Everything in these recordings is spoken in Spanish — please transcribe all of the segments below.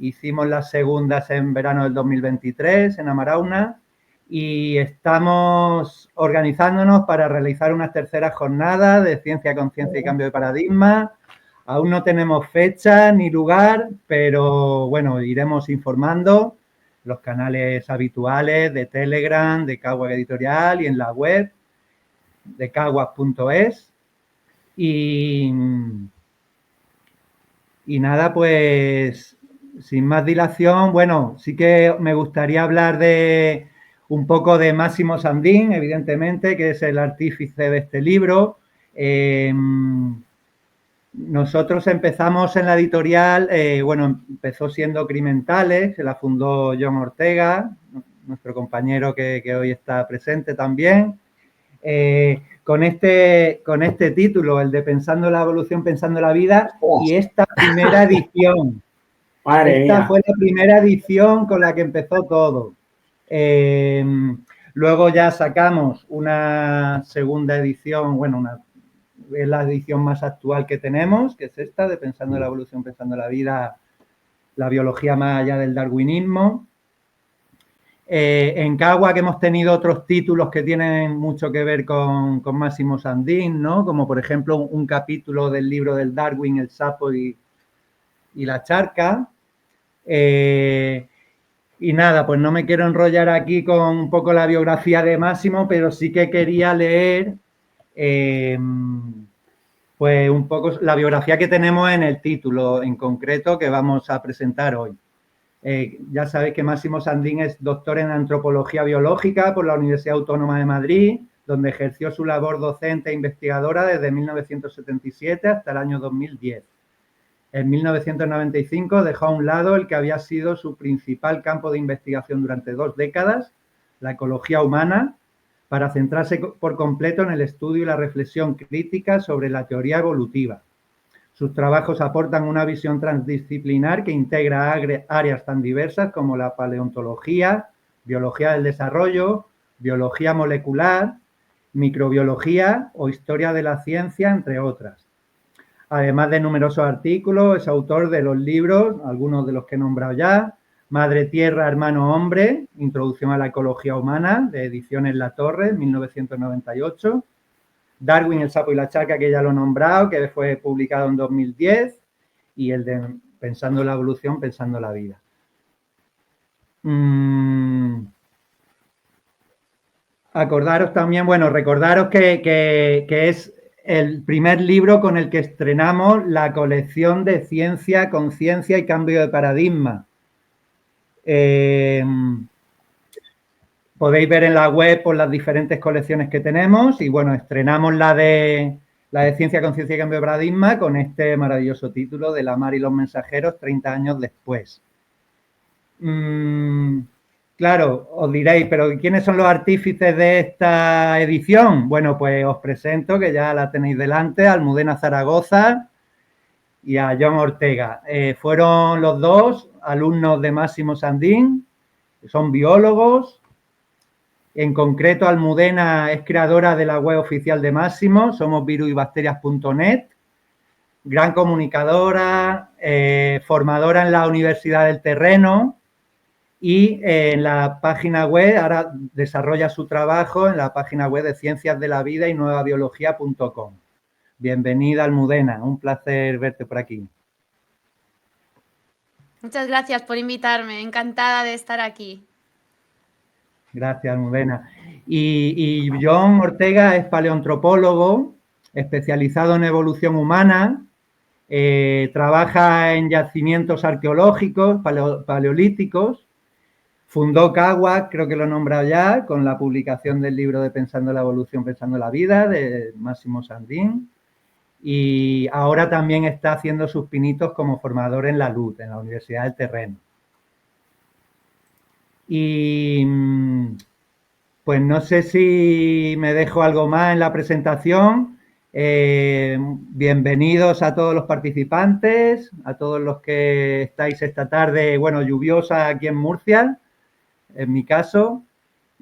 hicimos las segundas en verano del 2023 en Amarauna y estamos organizándonos para realizar unas terceras jornadas de ciencia, conciencia y cambio de paradigma. Aún no tenemos fecha ni lugar, pero bueno, iremos informando los canales habituales de Telegram, de Caguas Editorial y en la web de caguas.es. Y nada, pues sin más dilación, bueno, sí que me gustaría hablar de un poco de Máximo Sandín, evidentemente, que es el artífice de este libro. Nosotros empezamos en la editorial, bueno, empezó siendo Crimentales, se la fundó John Ortega, nuestro compañero que hoy está presente también. Con este título, el de Pensando la Evolución, Pensando la Vida, y esta primera edición. Esta fue la primera edición con la que empezó todo. Luego ya sacamos una segunda edición, bueno, es la edición más actual que tenemos, que es esta de Pensando la Evolución, Pensando la Vida, la biología más allá del darwinismo. En Cagua, que hemos tenido otros títulos que tienen mucho que ver con Máximo Sandín, ¿no? Como por ejemplo un capítulo del libro del Darwin, El sapo y la charca. Y nada, pues no me quiero enrollar aquí con un poco la biografía de Máximo, pero sí que quería leer pues un poco la biografía que tenemos en el título en concreto que vamos a presentar hoy. Ya sabéis que Máximo Sandín es doctor en antropología biológica por la Universidad Autónoma de Madrid, donde ejerció su labor docente e investigadora desde 1977 hasta el año 2010. En 1995 dejó a un lado el que había sido su principal campo de investigación durante 2 décadas, la ecología humana, para centrarse por completo en el estudio y la reflexión crítica sobre la teoría evolutiva. Sus trabajos aportan una visión transdisciplinar que integra áreas tan diversas como la paleontología, biología del desarrollo, biología molecular, microbiología o historia de la ciencia, entre otras. Además de numerosos artículos, es autor de los libros, algunos de los que he nombrado ya, Madre Tierra, Hermano Hombre, Introducción a la Ecología Humana, de Ediciones La Torre, 1998, Darwin, el sapo y la charca, que ya lo he nombrado, que fue publicado en 2010, y el de Pensando la Evolución, Pensando la Vida. Acordaros también, bueno, recordaros que es el primer libro con el que estrenamos la colección de Ciencia, Conciencia y Cambio de Paradigma. Podéis ver en la web por las diferentes colecciones que tenemos y, bueno, estrenamos la de Ciencia, Conciencia y Cambio de Paradigma con este maravilloso título de La mar y los mensajeros 30 años después. Claro, os diréis, pero ¿quiénes son los artífices de esta edición? Bueno, pues os presento, que ya la tenéis delante, a Almudena Zaragoza y a John Ortega. Fueron los dos alumnos de Máximo Sandín, son biólogos. En concreto, Almudena es creadora de la web oficial de Máximo, somos virusyBacterias.net, gran comunicadora, formadora en la Universidad del Terreno, y en la página web, ahora desarrolla su trabajo en la página web de Ciencias de la Vida y nuevabiología.com. Bienvenida, Almudena, un placer verte por aquí. Muchas gracias por invitarme, encantada de estar aquí. Gracias, Almudena. Y John Ortega es paleoantropólogo, especializado en evolución humana, trabaja en yacimientos arqueológicos, paleolíticos. Fundó Caguas, creo que lo he nombrado ya, con la publicación del libro de Pensando la Evolución, Pensando la Vida, de Máximo Sandín. Y ahora también está haciendo sus pinitos como formador en la LUT, en la Universidad del Terreno. Y pues no sé si me dejo algo más en la presentación. Bienvenidos a todos los participantes, a todos los que estáis esta tarde, bueno, lluviosa aquí en Murcia, en mi caso,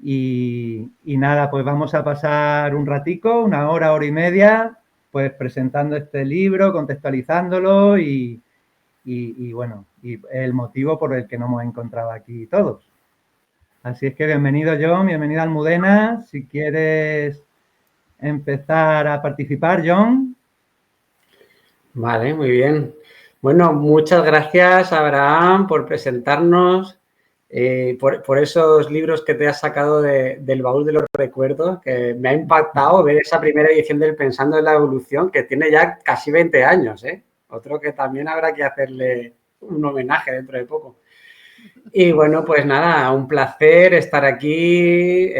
y nada, pues vamos a pasar un ratico, una hora, hora y media, pues presentando este libro, contextualizándolo y bueno, y el motivo por el que nos hemos encontrado aquí todos. Así es que bienvenido, John, bienvenida Almudena. Si quieres empezar a participar, John. Vale, muy bien. Bueno, muchas gracias, Abraham, por presentarnos, por esos libros que te has sacado del baúl de los recuerdos, que me ha impactado ver esa primera edición del Pensando en la Evolución, que tiene ya casi 20 años, ¿eh? Otro que también habrá que hacerle un homenaje dentro de poco. Y bueno, pues nada, un placer estar aquí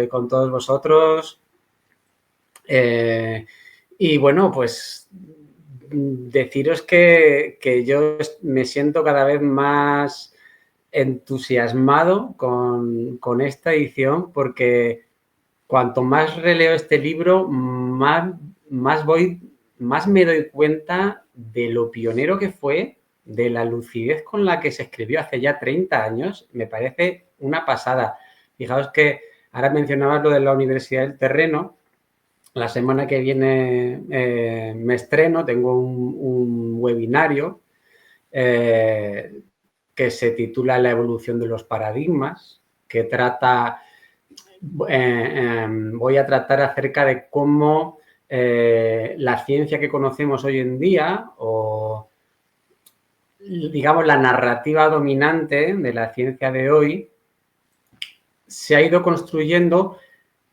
con todos vosotros. Y bueno, pues deciros que yo me siento cada vez más entusiasmado con esta edición, porque cuanto más releo este libro, más me doy cuenta de lo pionero que fue, de la lucidez con la que se escribió hace ya 30 años. Me parece una pasada. Fijaos que ahora mencionabas lo de la Universidad del Terreno. La semana que viene me estreno, tengo un webinario que se titula La evolución de los paradigmas, que trata, voy a tratar acerca de cómo la ciencia que conocemos hoy en día, o digamos la narrativa dominante de la ciencia de hoy, se ha ido construyendo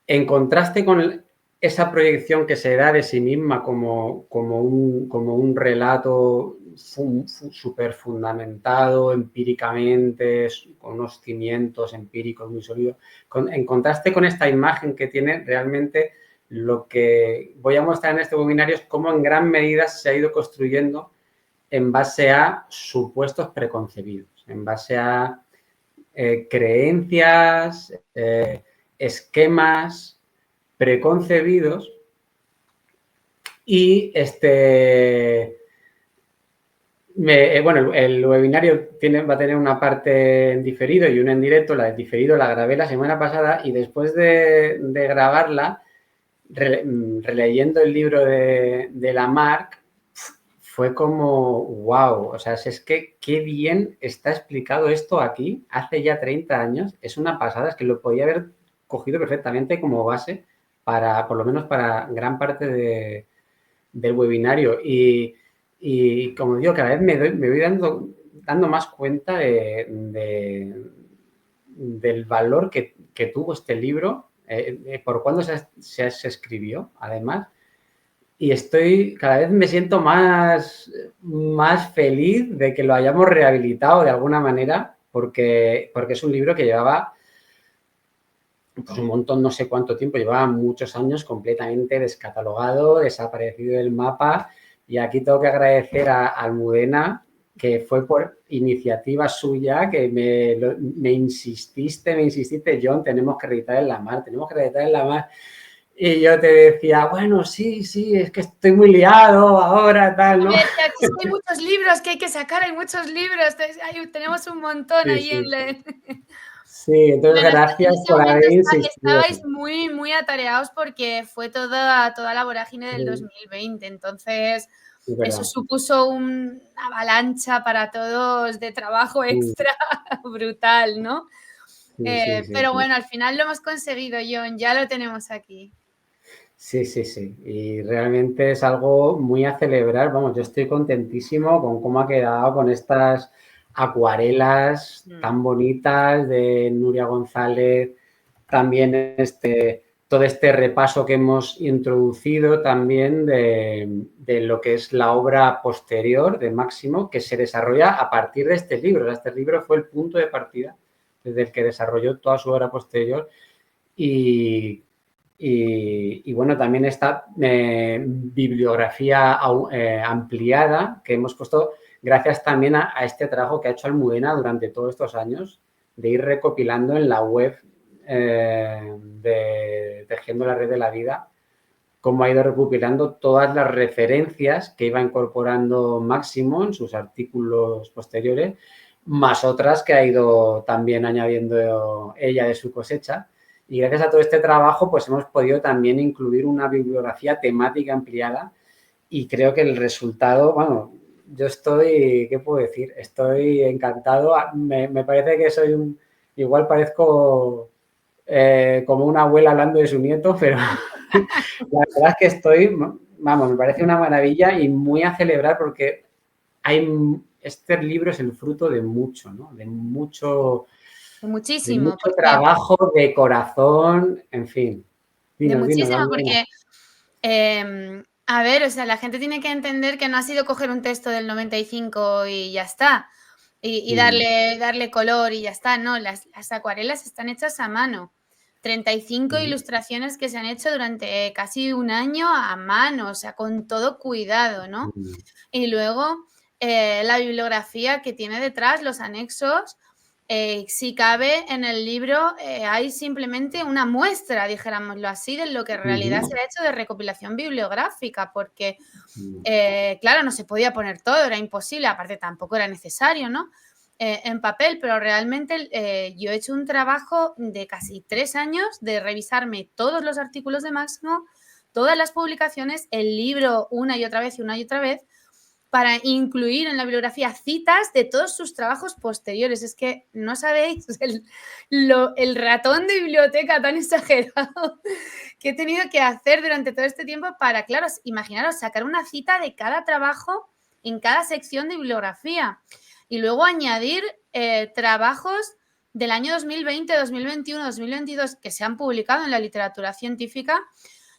en contraste con esa proyección que se da de sí misma como un relato súper fundamentado empíricamente, con unos cimientos empíricos muy sólidos. En contraste con esta imagen que tiene, realmente lo que voy a mostrar en este webinario es cómo en gran medida se ha ido construyendo en base a supuestos preconcebidos, en base a creencias, esquemas preconcebidos, y bueno, el webinario va a tener una parte en diferido y una en directo. La de diferido la grabé la semana pasada, y después de grabarla, releyendo el libro de Lamarck, fue como, wow, o sea, es que qué bien está explicado esto aquí, hace ya 30 años, es una pasada, es que lo podía haber cogido perfectamente como base para, por lo menos para gran parte del webinario. Y como digo, cada vez me voy dando más cuenta del valor que tuvo este libro, por cuándo se escribió, además. Y cada vez me siento más feliz de que lo hayamos rehabilitado de alguna manera, porque es un libro que llevaba pues un montón, no sé cuánto tiempo, llevaba muchos años completamente descatalogado, desaparecido del mapa. Y aquí tengo que agradecer a Almudena, que fue por iniciativa suya, que me insististe, John, tenemos que editar en Lamarck. Y yo te decía, bueno, sí, es que estoy muy liado ahora, tal, ¿no? Me decía, aquí hay muchos libros que hay que sacar, hay muchos libros, tenemos un montón Sí, ahí sí. en la... Sí, entonces Bueno, gracias en ese por momento haber insistido. estabais muy atareados porque fue toda la vorágine del 2020, entonces eso supuso una avalancha para todos de trabajo extra brutal, ¿no? Sí. Pero bueno, al final lo hemos conseguido, John, ya lo tenemos aquí. Sí. Y realmente es algo muy a celebrar. Vamos, yo estoy contentísimo con cómo ha quedado, con estas acuarelas tan bonitas de Nuria González. También todo este repaso que hemos introducido también de lo que es la obra posterior de Máximo, que se desarrolla a partir de este libro. Este libro fue el punto de partida desde el que desarrolló toda su obra posterior. Y bueno, también esta bibliografía ampliada que hemos puesto gracias también a este trabajo que ha hecho Almudena durante todos estos años, de ir recopilando en la web de Tejiendo la Red de la Vida, cómo ha ido recopilando todas las referencias que iba incorporando Máximo en sus artículos posteriores, más otras que ha ido también añadiendo ella de su cosecha. Y gracias a todo este trabajo, pues hemos podido también incluir una bibliografía temática ampliada, y creo que el resultado, bueno, yo estoy, ¿qué puedo decir? Estoy encantado. Me parece que soy igual parezco como una abuela hablando de su nieto, pero la verdad es que estoy, vamos, me parece una maravilla y muy a celebrar porque este libro es el fruto de mucho, ¿no? De mucho muchísimo. Trabajo, de corazón, en fin. De muchísimo, porque, a ver, o sea, la gente tiene que entender que no ha sido coger un texto del 95 y ya está, y darle color y ya está, no, las acuarelas están hechas a mano. 35 ilustraciones que se han hecho durante casi un año a mano, o sea, con todo cuidado, ¿no? Y luego la bibliografía que tiene detrás, los anexos, si cabe en el libro hay simplemente una muestra, dijéramoslo así, de lo que en realidad se ha hecho de recopilación bibliográfica, porque, claro, no se podía poner todo, era imposible, aparte tampoco era necesario, ¿no? En papel, pero realmente yo he hecho un trabajo de casi 3 años de revisarme todos los artículos de Máximo, todas las publicaciones, el libro una y otra vez, para incluir en la bibliografía citas de todos sus trabajos posteriores. Es que no sabéis el ratón de biblioteca tan exagerado que he tenido que hacer durante todo este tiempo para, claro, imaginaros, sacar una cita de cada trabajo en cada sección de bibliografía y luego añadir trabajos del año 2020, 2021, 2022 que se han publicado en la literatura científica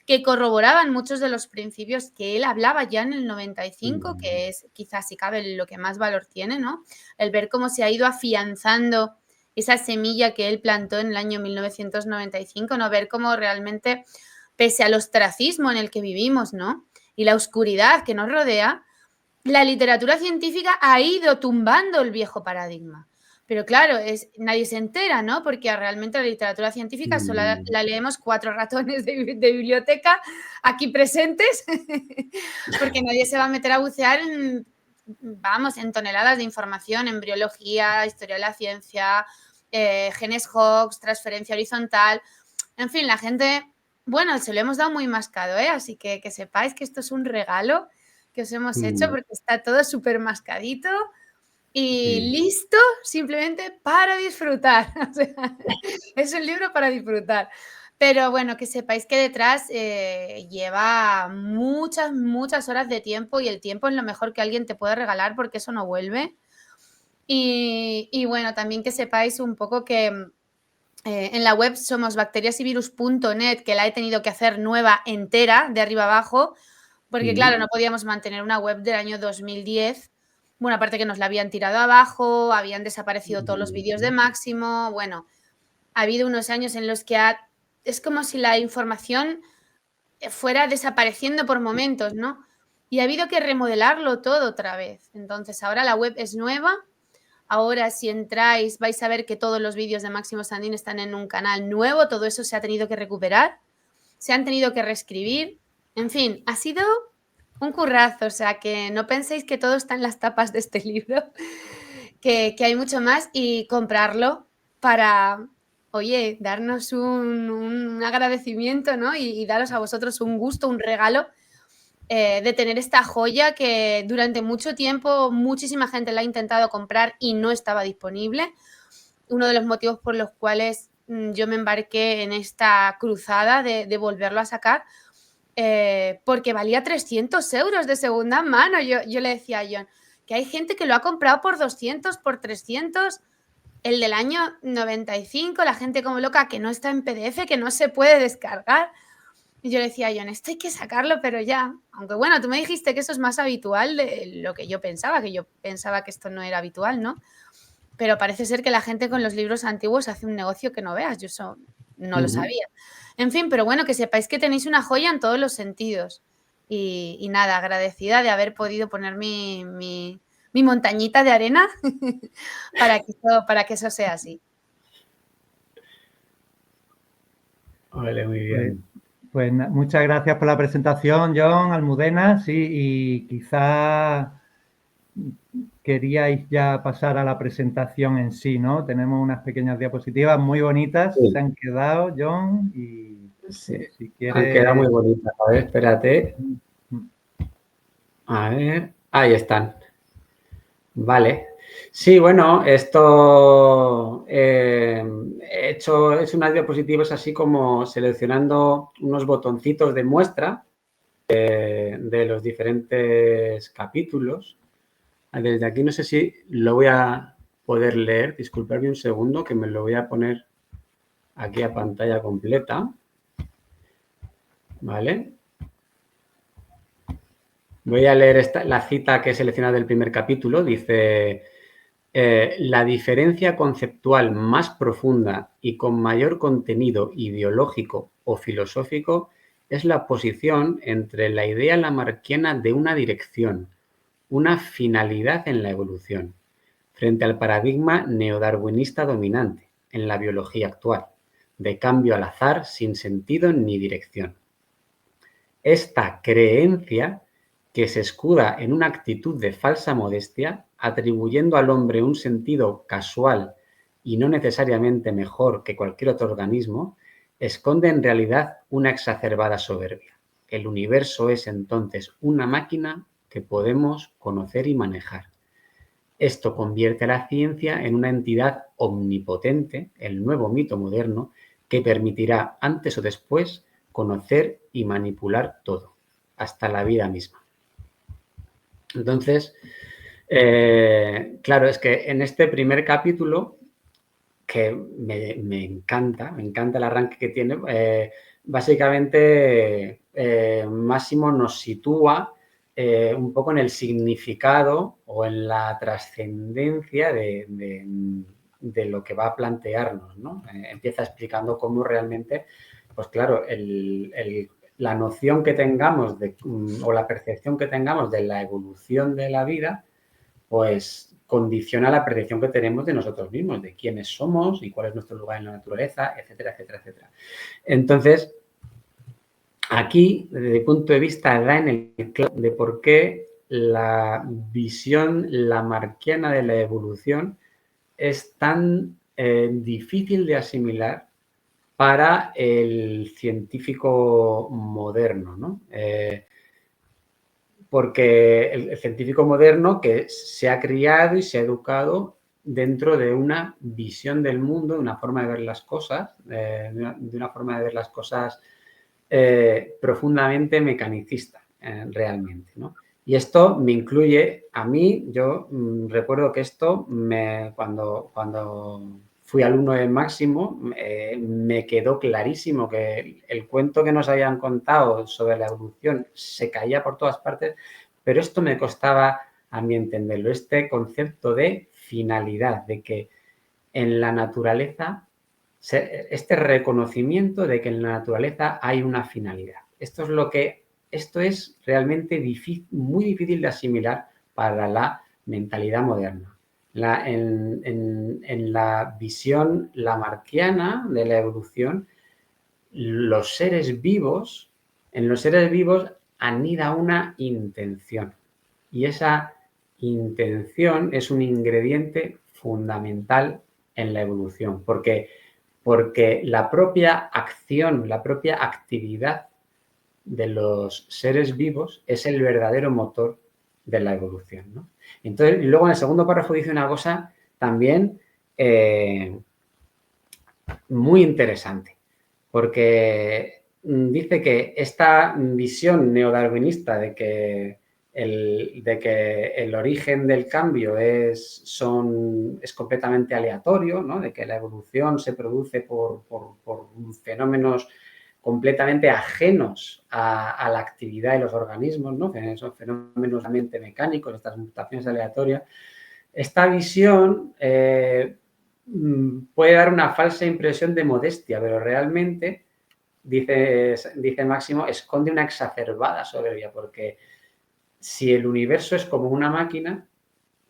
que corroboraban muchos de los principios que él hablaba ya en el 95, que es quizás, si cabe, lo que más valor tiene, ¿no? El ver cómo se ha ido afianzando esa semilla que él plantó en el año 1995, ¿no? Ver cómo realmente, pese al ostracismo en el que vivimos, ¿no? Y la oscuridad que nos rodea, la literatura científica ha ido tumbando el viejo paradigma. Pero claro, nadie se entera, ¿no? Porque realmente la literatura científica solo la leemos 4 ratones de biblioteca aquí presentes, porque nadie se va a meter a bucear en toneladas de información, embriología, historia de la ciencia, genes Hox, transferencia horizontal. En fin, la gente, bueno, se lo hemos dado muy mascado, ¿eh? Así que sepáis que esto es un regalo que os hemos hecho porque está todo súper mascadito y listo simplemente para disfrutar. O sea, es un libro para disfrutar. Pero bueno, que sepáis que detrás lleva muchas, muchas horas de tiempo y el tiempo es lo mejor que alguien te puede regalar porque eso no vuelve. Y bueno, también que sepáis un poco que en la web somos bacteriasyvirus.net, que la he tenido que hacer nueva entera, de arriba abajo, porque claro, no podíamos mantener una web del año 2010. Bueno, aparte que nos la habían tirado abajo, habían desaparecido todos los vídeos de Máximo. Bueno, ha habido unos años en los que es como si la información fuera desapareciendo por momentos, ¿no? Y ha habido que remodelarlo todo otra vez. Entonces, ahora la web es nueva. Ahora, si entráis, vais a ver que todos los vídeos de Máximo Sandín están en un canal nuevo. Todo eso se ha tenido que recuperar. Se han tenido que reescribir. En fin, ha sido un currazo. O sea, que no penséis que todo está en las tapas de este libro. Que hay mucho más y comprarlo para, oye, darnos un agradecimiento, ¿no? Y daros a vosotros un gusto, un regalo de tener esta joya que durante mucho tiempo muchísima gente la ha intentado comprar y no estaba disponible. Uno de los motivos por los cuales yo me embarqué en esta cruzada de volverlo a sacar, porque valía 300 euros de segunda mano. Yo le decía a John que hay gente que lo ha comprado por 200, por 300, el del año 95, la gente como loca que no está en PDF, que no se puede descargar. Y yo le decía a John, esto hay que sacarlo, pero ya. Aunque bueno, tú me dijiste que eso es más habitual de lo que yo pensaba que esto no era habitual, ¿no? Pero parece ser que la gente con los libros antiguos hace un negocio que no veas. Yo eso no lo sabía. En fin, pero bueno, que sepáis que tenéis una joya en todos los sentidos. Y nada, agradecida de haber podido poner mi montañita de arena para que eso sea así. Vale, muy bien. Pues muchas gracias por la presentación, John, Almudena. Sí, y quizá queríais ya pasar a la presentación en sí, ¿no? Tenemos unas pequeñas diapositivas muy bonitas, se han quedado, John, y si quieres... Han quedado muy bonitas. A ver, espérate. A ver, ahí están. Vale. Sí, bueno, esto he hecho unas diapositivas así como seleccionando unos botoncitos de muestra de los diferentes capítulos. Desde aquí no sé si lo voy a poder leer. Disculpadme un segundo que me lo voy a poner aquí a pantalla completa. ¿Vale? Voy a leer la cita que he seleccionado del primer capítulo. Dice, la diferencia conceptual más profunda y con mayor contenido ideológico o filosófico es la posición entre la idea lamarckiana de una dirección, una finalidad en la evolución, frente al paradigma neodarwinista dominante en la biología actual, de cambio al azar sin sentido ni dirección. Esta creencia, que se escuda en una actitud de falsa modestia, atribuyendo al hombre un sentido casual y no necesariamente mejor que cualquier otro organismo, esconde en realidad una exacerbada soberbia. El universo es entonces una máquina que podemos conocer y manejar. Esto convierte a la ciencia en una entidad omnipotente, el nuevo mito moderno, que permitirá antes o después conocer y manipular todo, hasta la vida misma. Entonces, claro, es que en este primer capítulo, que me encanta el arranque que tiene, básicamente Máximo nos sitúa un poco en el significado o en la trascendencia de lo que va a plantearnos, ¿no? Empieza explicando cómo realmente, pues claro, la noción que tengamos o la percepción que tengamos de la evolución de la vida, pues condiciona la percepción que tenemos de nosotros mismos, de quiénes somos y cuál es nuestro lugar en la naturaleza, etcétera, etcétera, etcétera. Entonces, aquí, desde el punto de vista, da en el clavo de por qué la visión lamarckiana de la evolución es tan difícil de asimilar para el científico moderno, ¿no? Porque el científico moderno que se ha criado y se ha educado dentro de una visión del mundo, de una forma de ver las cosas, de una forma de ver las cosas profundamente mecanicista, realmente, ¿no? Y esto me incluye a mí. Yo recuerdo que esto, cuando fui alumno de Máximo, me quedó clarísimo que el cuento que nos habían contado sobre la evolución se caía por todas partes, pero esto me costaba a mí entenderlo, este concepto de finalidad, de que en la naturaleza, este reconocimiento de que en la naturaleza hay una finalidad. Esto es realmente muy difícil de asimilar para la mentalidad moderna. En la visión lamarckiana de la evolución, en los seres vivos anida una intención. Y esa intención es un ingrediente fundamental en la evolución, porque la propia acción, la propia actividad de los seres vivos es el verdadero motor de la evolución, ¿no? Entonces, y luego en el segundo párrafo dice una cosa también muy interesante, porque dice que esta visión neodarwinista de que el origen del cambio es completamente aleatorio, ¿no? De que la evolución se produce por fenómenos completamente ajenos a la actividad de los organismos, ¿no? Que son fenómenos realmente mecánicos, estas mutaciones aleatorias. Esta visión puede dar una falsa impresión de modestia, pero realmente, dice Máximo, esconde una exacerbada soberbia, porque si el universo es como una máquina,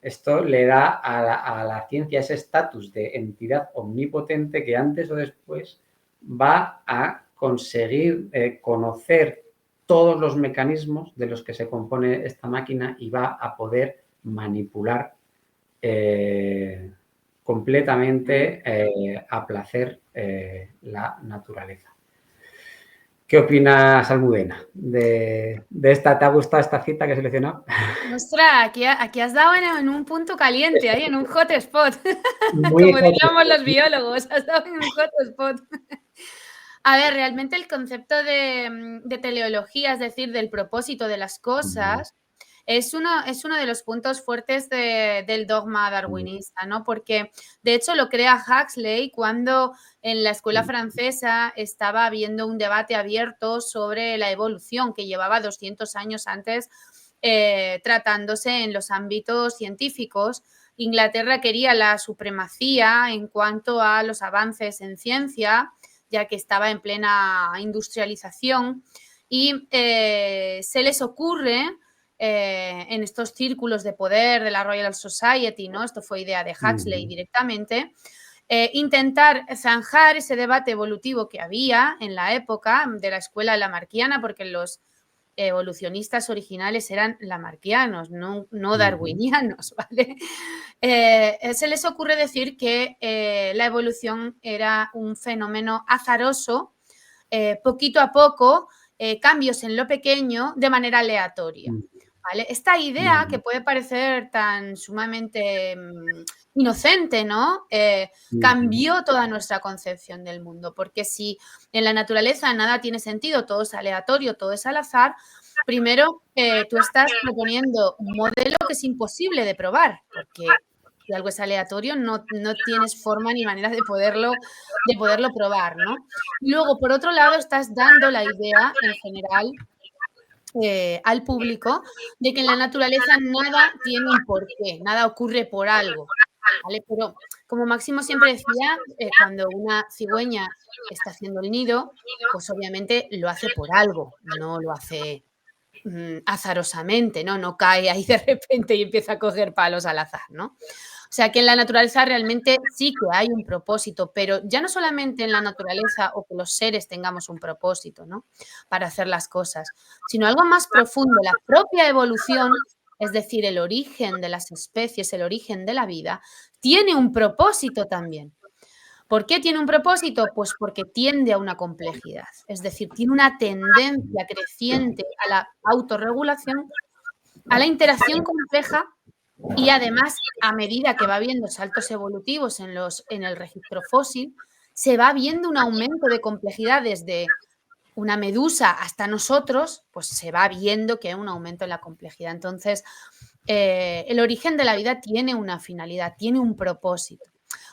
esto le da a la ciencia ese estatus de entidad omnipotente que antes o después va a conseguir conocer todos los mecanismos de los que se compone esta máquina y va a poder manipular completamente a placer la naturaleza. ¿Qué opinas, Almudena, de esta? ¿Te ha gustado esta cita que he seleccionado? Ostras, aquí has dado en un punto caliente, ahí en un hot spot, Muy como diríamos los biólogos, has dado en un hot spot. A ver, realmente el concepto de teleología, es decir, del propósito de las cosas, es uno de los puntos fuertes del dogma darwinista, ¿no? Porque, de hecho, lo crea Huxley cuando en la escuela francesa estaba habiendo un debate abierto sobre la evolución que llevaba 200 años antes tratándose en los ámbitos científicos. Inglaterra quería la supremacía en cuanto a los avances en ciencia, ya que estaba en plena industrialización, y se les ocurre en estos círculos de poder de la Royal Society, ¿no? Esto fue idea de Huxley directamente, intentar zanjar ese debate evolutivo que había en la época de la escuela lamarckiana, porque los evolucionistas originales eran lamarckianos, no darwinianos, ¿vale? Se les ocurre decir que la evolución era un fenómeno azaroso, poquito a poco, cambios en lo pequeño de manera aleatoria. ¿Vale? Esta idea que puede parecer tan sumamente inocente, ¿no? Cambió toda nuestra concepción del mundo, porque si en la naturaleza nada tiene sentido, todo es aleatorio, todo es al azar, primero tú estás proponiendo un modelo que es imposible de probar, porque si algo es aleatorio no tienes forma ni manera de poderlo probar, ¿no? Y luego, por otro lado, estás dando la idea en general al público de que en la naturaleza nada tiene un porqué, nada ocurre por algo, ¿vale? Pero como Máximo siempre decía, cuando una cigüeña está haciendo el nido, pues obviamente lo hace por algo, no lo hace azarosamente, ¿no? No cae ahí de repente y empieza a coger palos al azar, ¿no? O sea, que en la naturaleza realmente sí que hay un propósito, pero ya no solamente en la naturaleza o que los seres tengamos un propósito, ¿no? Para hacer las cosas, sino algo más profundo, la propia evolución, es decir, el origen de las especies, el origen de la vida, tiene un propósito también. ¿Por qué tiene un propósito? Pues porque tiende a una complejidad, es decir, tiene una tendencia creciente a la autorregulación, a la interacción compleja. Y además, a medida que va habiendo saltos evolutivos en el registro fósil, se va viendo un aumento de complejidad desde una medusa hasta nosotros, pues se va viendo que hay un aumento en la complejidad. Entonces, el origen de la vida tiene una finalidad, tiene un propósito.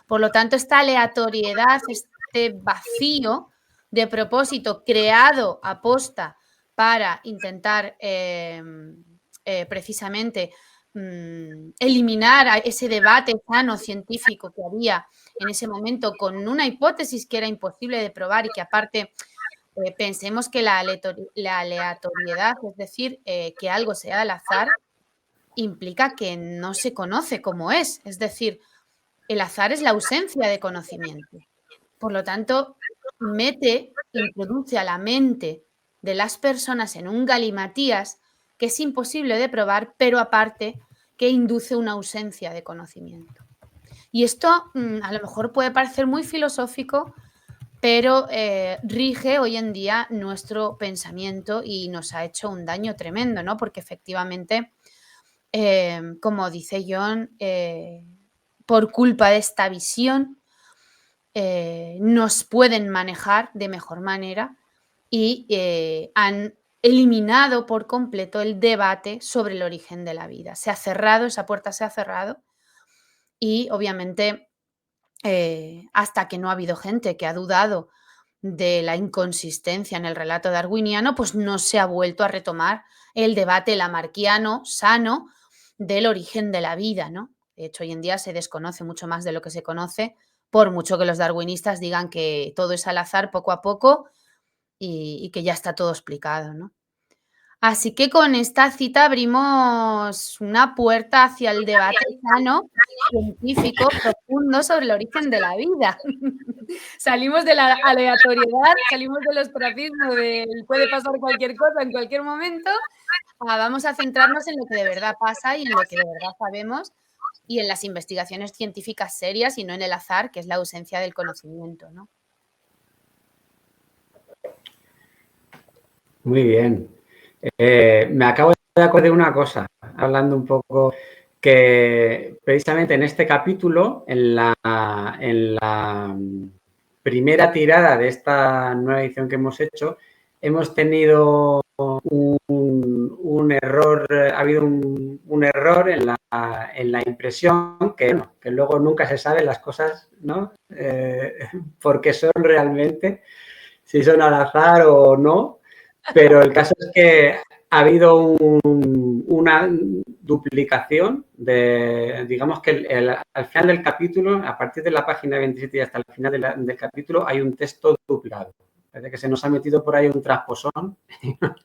Por lo tanto, esta aleatoriedad, este vacío de propósito creado a posta para intentar precisamente eliminar ese debate sano científico que había en ese momento con una hipótesis que era imposible de probar y que aparte pensemos que la aleatoriedad, es decir, que algo sea al azar, implica que no se conoce cómo es. Es decir, el azar es la ausencia de conocimiento. Por lo tanto, introduce a la mente de las personas en un galimatías que es imposible de probar, pero aparte que induce una ausencia de conocimiento. Y esto a lo mejor puede parecer muy filosófico, pero rige hoy en día nuestro pensamiento y nos ha hecho un daño tremendo, ¿no? Porque efectivamente, como dice John, por culpa de esta visión, nos pueden manejar de mejor manera y han eliminado por completo el debate sobre el origen de la vida. Se ha cerrado, esa puerta se ha cerrado y obviamente hasta que no ha habido gente que ha dudado de la inconsistencia en el relato darwiniano, pues no se ha vuelto a retomar el debate lamarckiano sano del origen de la vida, ¿no? De hecho, hoy en día se desconoce mucho más de lo que se conoce, por mucho que los darwinistas digan que todo es al azar poco a poco y que ya está todo explicado, ¿no? Así que con esta cita abrimos una puerta hacia el debate sano, científico, profundo sobre el origen de la vida. Salimos de la aleatoriedad, salimos del ostracismo del puede pasar cualquier cosa en cualquier momento, vamos a centrarnos en lo que de verdad pasa y en lo que de verdad sabemos y en las investigaciones científicas serias y no en el azar, que es la ausencia del conocimiento, ¿no? Muy bien. Me acabo de acordar de una cosa, hablando un poco, que precisamente en este capítulo, en la primera tirada de esta nueva edición que hemos hecho, hemos tenido un error, ha habido un error en la impresión, que luego nunca se sabe las cosas, ¿no? Porque son realmente, si son al azar o no, pero el caso es que ha habido una duplicación de, digamos que al final del capítulo, a partir de la página 27 y hasta el final del capítulo, hay un texto duplicado. Parece que se nos ha metido por ahí un transposón,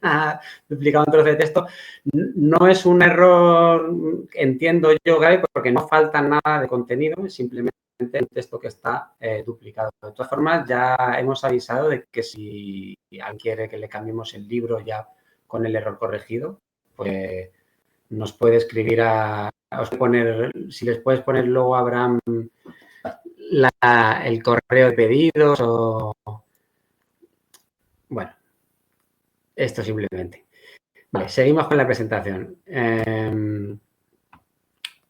ha duplicado un trozo de texto. No es un error, entiendo yo, Gaby, porque no falta nada de contenido, es simplemente un texto que está duplicado. De todas formas, ya hemos avisado de que si alguien quiere que le cambiemos el libro ya con el error corregido, pues nos puede escribir si les puedes poner luego, Abraham, el correo de pedidos o... Bueno, esto simplemente. Vale, seguimos con la presentación.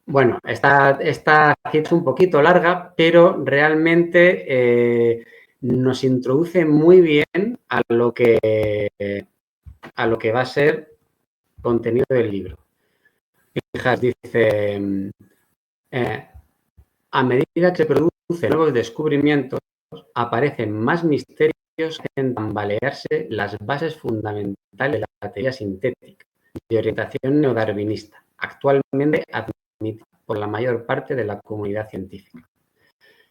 Bueno, esta es un poquito larga, pero realmente nos introduce muy bien a lo que va a ser contenido del libro. Fijaos, dice, a medida que se producen nuevos descubrimientos, aparecen más misterios que hacen tambalearse las bases fundamentales de la teoría sintética de orientación neodarwinista, actualmente admitida por la mayor parte de la comunidad científica.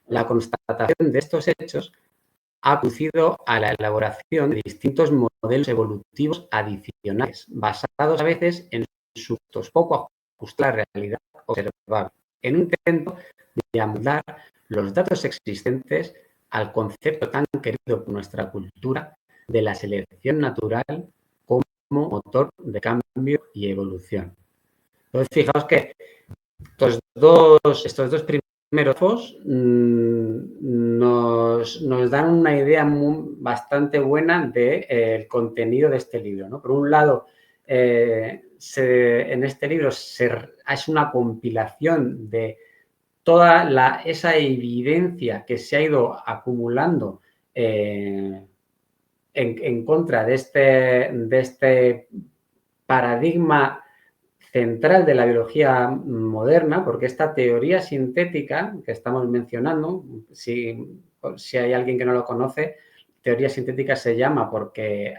La constatación de estos hechos ha conducido a la elaboración de distintos modelos evolutivos adicionales, basados a veces en supuestos poco ajustados a la realidad observable, en un intento de amoldar los datos existentes al concepto tan querido por nuestra cultura de la selección natural como motor de cambio y evolución. Entonces, fijaos que estos dos primeros nos dan una idea bastante buena del contenido de este libro, ¿no? Por un lado, en este libro es una compilación de toda esa evidencia que se ha ido acumulando en contra de este paradigma central de la biología moderna, porque esta teoría sintética que estamos mencionando, si hay alguien que no lo conoce, teoría sintética se llama porque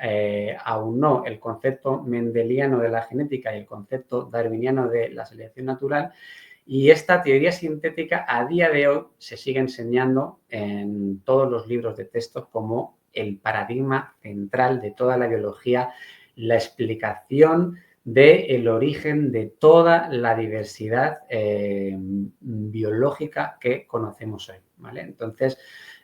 aunó el concepto mendeliano de la genética y el concepto darwiniano de la selección natural. Y esta teoría sintética a día de hoy se sigue enseñando en todos los libros de texto como el paradigma central de toda la biología, la explicación del origen de toda la diversidad biológica que conocemos hoy, ¿vale? Entonces,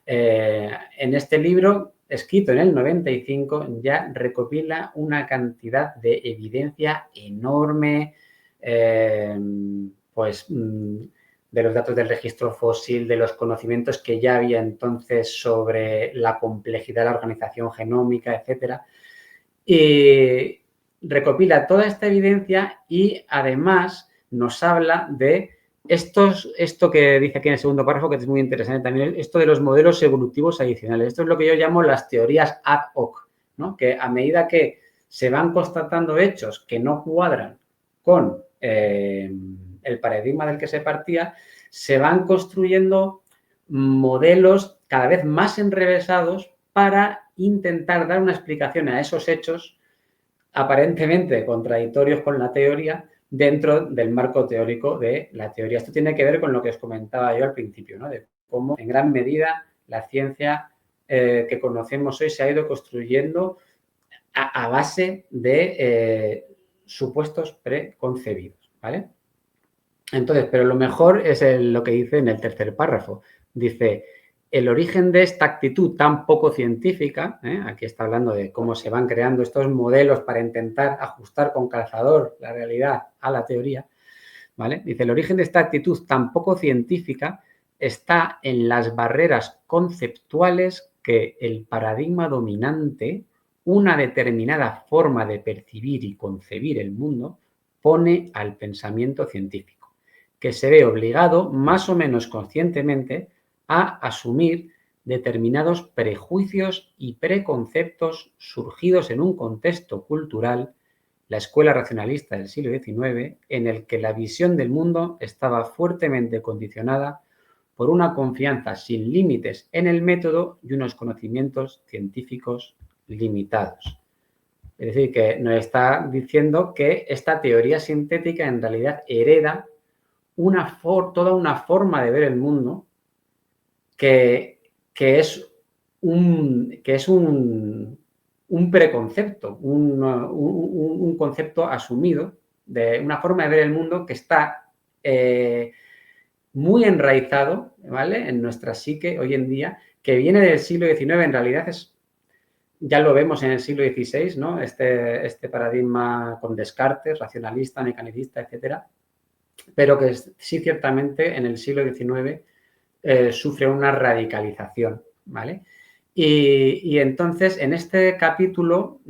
en este libro, escrito en el 95, ya recopila una cantidad de evidencia enorme, pues de los datos del registro fósil, de los conocimientos que ya había entonces sobre la complejidad de la organización genómica, etcétera. Y recopila toda esta evidencia y además nos habla de esto que dice aquí en el segundo párrafo, que es muy interesante también, esto de los modelos evolutivos adicionales. Esto es lo que yo llamo las teorías ad hoc, ¿no? Que a medida que se van constatando hechos que no cuadran con el paradigma del que se partía, se van construyendo modelos cada vez más enrevesados para intentar dar una explicación a esos hechos aparentemente contradictorios con la teoría dentro del marco teórico de la teoría. Esto tiene que ver con lo que os comentaba yo al principio, ¿no? De cómo en gran medida la ciencia que conocemos hoy se ha ido construyendo a base de supuestos preconcebidos, ¿vale? Entonces, pero lo mejor es lo que dice en el tercer párrafo. Dice, el origen de esta actitud tan poco científica, aquí está hablando de cómo se van creando estos modelos para intentar ajustar con calzador la realidad a la teoría, ¿vale? Dice, el origen de esta actitud tan poco científica está en las barreras conceptuales que el paradigma dominante una determinada forma de percibir y concebir el mundo pone al pensamiento científico, que se ve obligado, más o menos conscientemente, a asumir determinados prejuicios y preconceptos surgidos en un contexto cultural, la escuela racionalista del siglo XIX, en el que la visión del mundo estaba fuertemente condicionada por una confianza sin límites en el método y unos conocimientos científicos limitados. Es decir, que nos está diciendo que esta teoría sintética en realidad hereda toda una forma de ver el mundo que es un preconcepto, un concepto asumido de una forma de ver el mundo que está muy enraizado, ¿vale?, en nuestra psique hoy en día, que viene del siglo XIX, en realidad ya lo vemos en el siglo XVI, ¿no?, este paradigma con Descartes, racionalista, mecanicista, etcétera, pero que sí ciertamente en el siglo XIX sufre una radicalización, ¿vale? Y entonces, en este capítulo,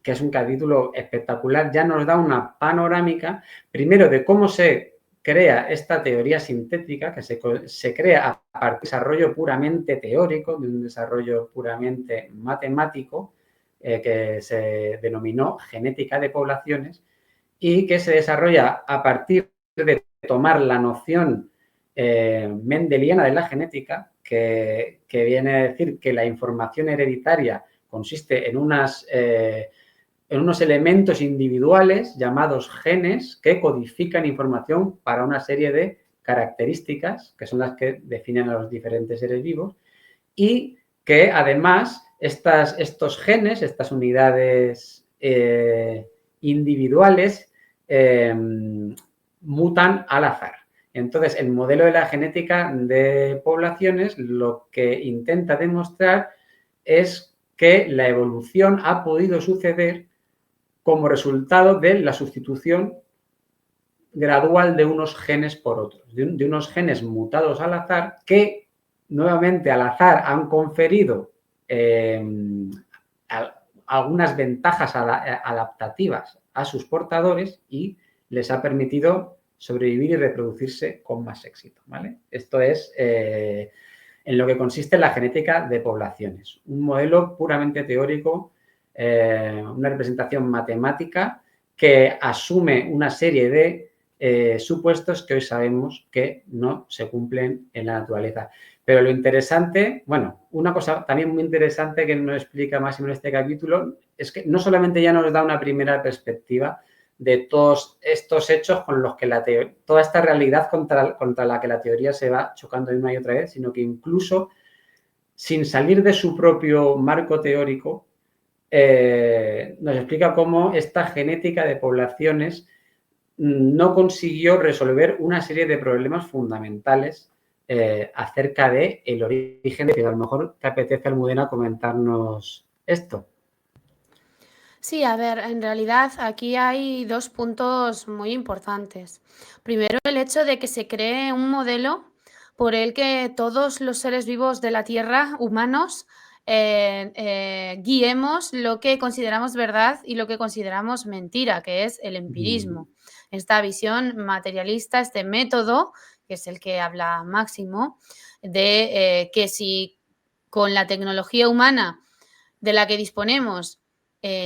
que es un capítulo espectacular, ya nos da una panorámica, primero, de cómo se crea esta teoría sintética, que se crea a partir de un desarrollo puramente teórico, de un desarrollo puramente matemático, que se denominó genética de poblaciones, y que se desarrolla a partir de tomar la noción mendeliana de la genética, que viene a decir que la información hereditaria consiste en unos elementos individuales llamados genes que codifican información para una serie de características, que son las que definen a los diferentes seres vivos, y que además estos genes, estas unidades individuales, mutan al azar. Entonces, el modelo de la genética de poblaciones lo que intenta demostrar es que la evolución ha podido suceder como resultado de la sustitución gradual de unos genes por otros, de unos genes mutados al azar que, nuevamente, al azar han conferido algunas ventajas adaptativas a sus portadores y les ha permitido sobrevivir y reproducirse con más éxito, ¿vale? Esto es en lo que consiste la genética de poblaciones. Un modelo puramente teórico, una representación matemática que asume una serie de supuestos que hoy sabemos que no se cumplen en la naturaleza. Pero lo interesante, bueno, una cosa también muy interesante que nos explica Máximo en este capítulo es que no solamente ya nos da una primera perspectiva de todos estos hechos con los que toda esta realidad contra la que la teoría se va chocando una y otra vez, sino que incluso sin salir de su propio marco teórico, nos explica cómo esta genética de poblaciones no consiguió resolver una serie de problemas fundamentales acerca del origen de... A lo mejor te apetece, Almudena, comentarnos esto. Sí, a ver, en realidad aquí hay dos puntos muy importantes. Primero, el hecho de que se cree un modelo por el que todos los seres vivos de la Tierra, humanos, guiemos lo que consideramos verdad y lo que consideramos mentira, que es el empirismo. Esta visión materialista, este método, que es el que habla Máximo, de que si con la tecnología humana de la que disponemos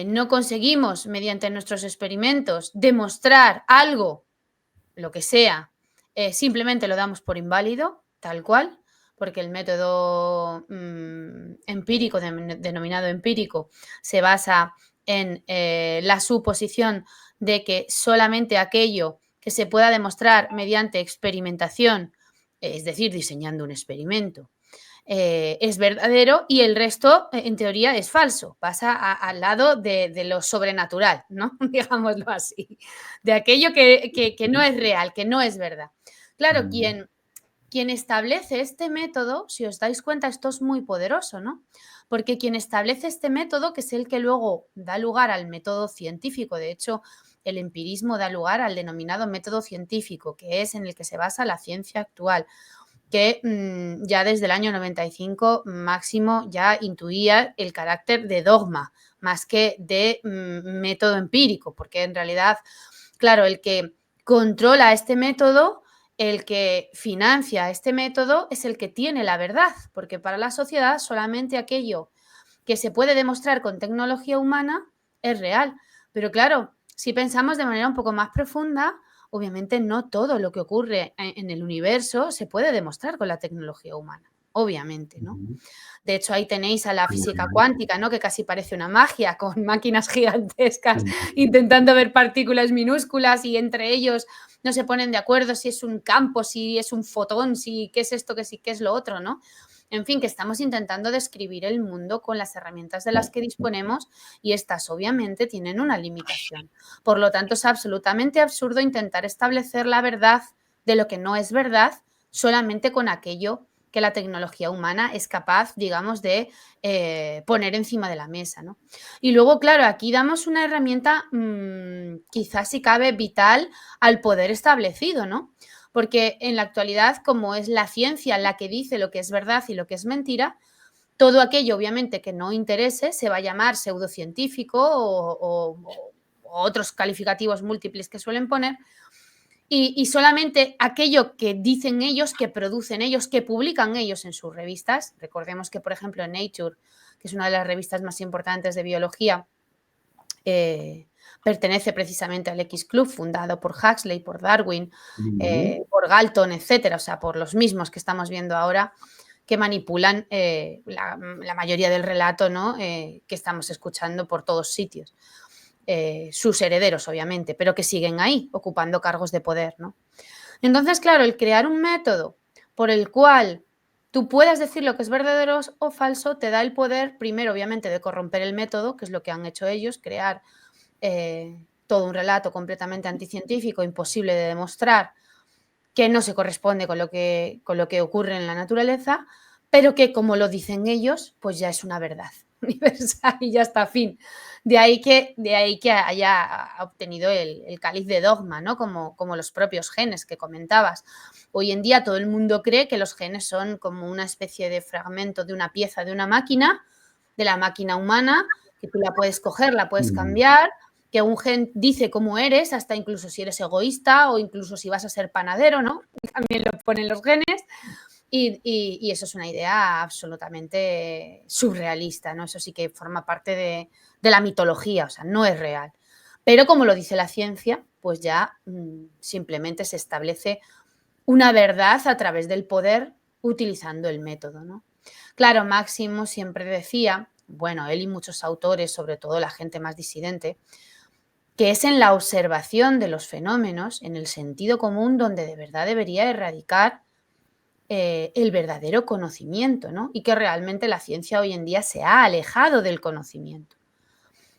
no conseguimos, mediante nuestros experimentos, demostrar algo, lo que sea, simplemente lo damos por inválido, tal cual, porque el método empírico, denominado empírico, se basa en la suposición de que solamente aquello que se pueda demostrar mediante experimentación, es decir, diseñando un experimento, es verdadero y el resto, en teoría, es falso. Pasa al lado de lo sobrenatural, ¿no? Digámoslo así. De aquello que no es real, que no es verdad. Claro, quien establece este método, si os dais cuenta, esto es muy poderoso, ¿no? Porque quien establece este método, que es el que luego da lugar al método científico, de hecho, el empirismo da lugar al denominado método científico, que es en el que se basa la ciencia actual. que ya desde el año 95 Máximo ya intuía el carácter de dogma más que de método empírico, porque en realidad, claro, el que controla este método, el que financia este método es el que tiene la verdad, porque para la sociedad solamente aquello que se puede demostrar con tecnología humana es real. Pero claro, si pensamos de manera un poco más profunda, obviamente no todo lo que ocurre en el universo se puede demostrar con la tecnología humana, obviamente, ¿no? De hecho, ahí tenéis a la física cuántica, ¿no? Que casi parece una magia, con máquinas gigantescas intentando ver partículas minúsculas y entre ellos no se ponen de acuerdo si es un campo, si es un fotón, si qué es esto, qué es lo otro, ¿no? En fin, que estamos intentando describir el mundo con las herramientas de las que disponemos y estas obviamente tienen una limitación. Por lo tanto, es absolutamente absurdo intentar establecer la verdad de lo que no es verdad solamente con aquello que la tecnología humana es capaz, digamos, de poner encima de la mesa, ¿no? Y luego, claro, aquí damos una herramienta quizás si cabe vital al poder establecido, ¿no? Porque en la actualidad, como es la ciencia la que dice lo que es verdad y lo que es mentira, todo aquello, obviamente, que no interese se va a llamar pseudocientífico o otros calificativos múltiples que suelen poner, y solamente aquello que dicen ellos, que producen ellos, que publican ellos en sus revistas. Recordemos que, por ejemplo, Nature, que es una de las revistas más importantes de biología, pertenece precisamente al X Club, fundado por Huxley, por Darwin, por Galton, etcétera, o sea, por los mismos que estamos viendo ahora, que manipulan la mayoría del relato, ¿no? Que estamos escuchando por todos sitios. Sus herederos, obviamente, pero que siguen ahí, ocupando cargos de poder, ¿no? Entonces, claro, el crear un método por el cual tú puedas decir lo que es verdadero o falso, te da el poder, primero, obviamente, de corromper el método, que es lo que han hecho ellos, crear todo un relato completamente anticientífico, imposible de demostrar, que no se corresponde con lo que ocurre en la naturaleza, pero que, como lo dicen ellos, pues ya es una verdad universal y ya está, fin. De ahí que haya obtenido el cáliz de dogma, ¿no? Como los propios genes que comentabas. Hoy en día todo el mundo cree que los genes son como una especie de fragmento de una pieza de una máquina, de la máquina humana, que tú la puedes coger, la puedes cambiar, que un gen dice cómo eres, hasta incluso si eres egoísta o incluso si vas a ser panadero, ¿no? También lo ponen los genes. Y eso es una idea absolutamente surrealista, ¿no? Eso sí que forma parte de la mitología, o sea, no es real. Pero como lo dice la ciencia, pues ya simplemente se establece una verdad a través del poder utilizando el método, ¿no? Claro, Máximo siempre decía, bueno, él y muchos autores, sobre todo la gente más disidente, que es en la observación de los fenómenos, en el sentido común, donde de verdad debería erradicar el verdadero conocimiento, ¿no? Y que realmente la ciencia hoy en día se ha alejado del conocimiento.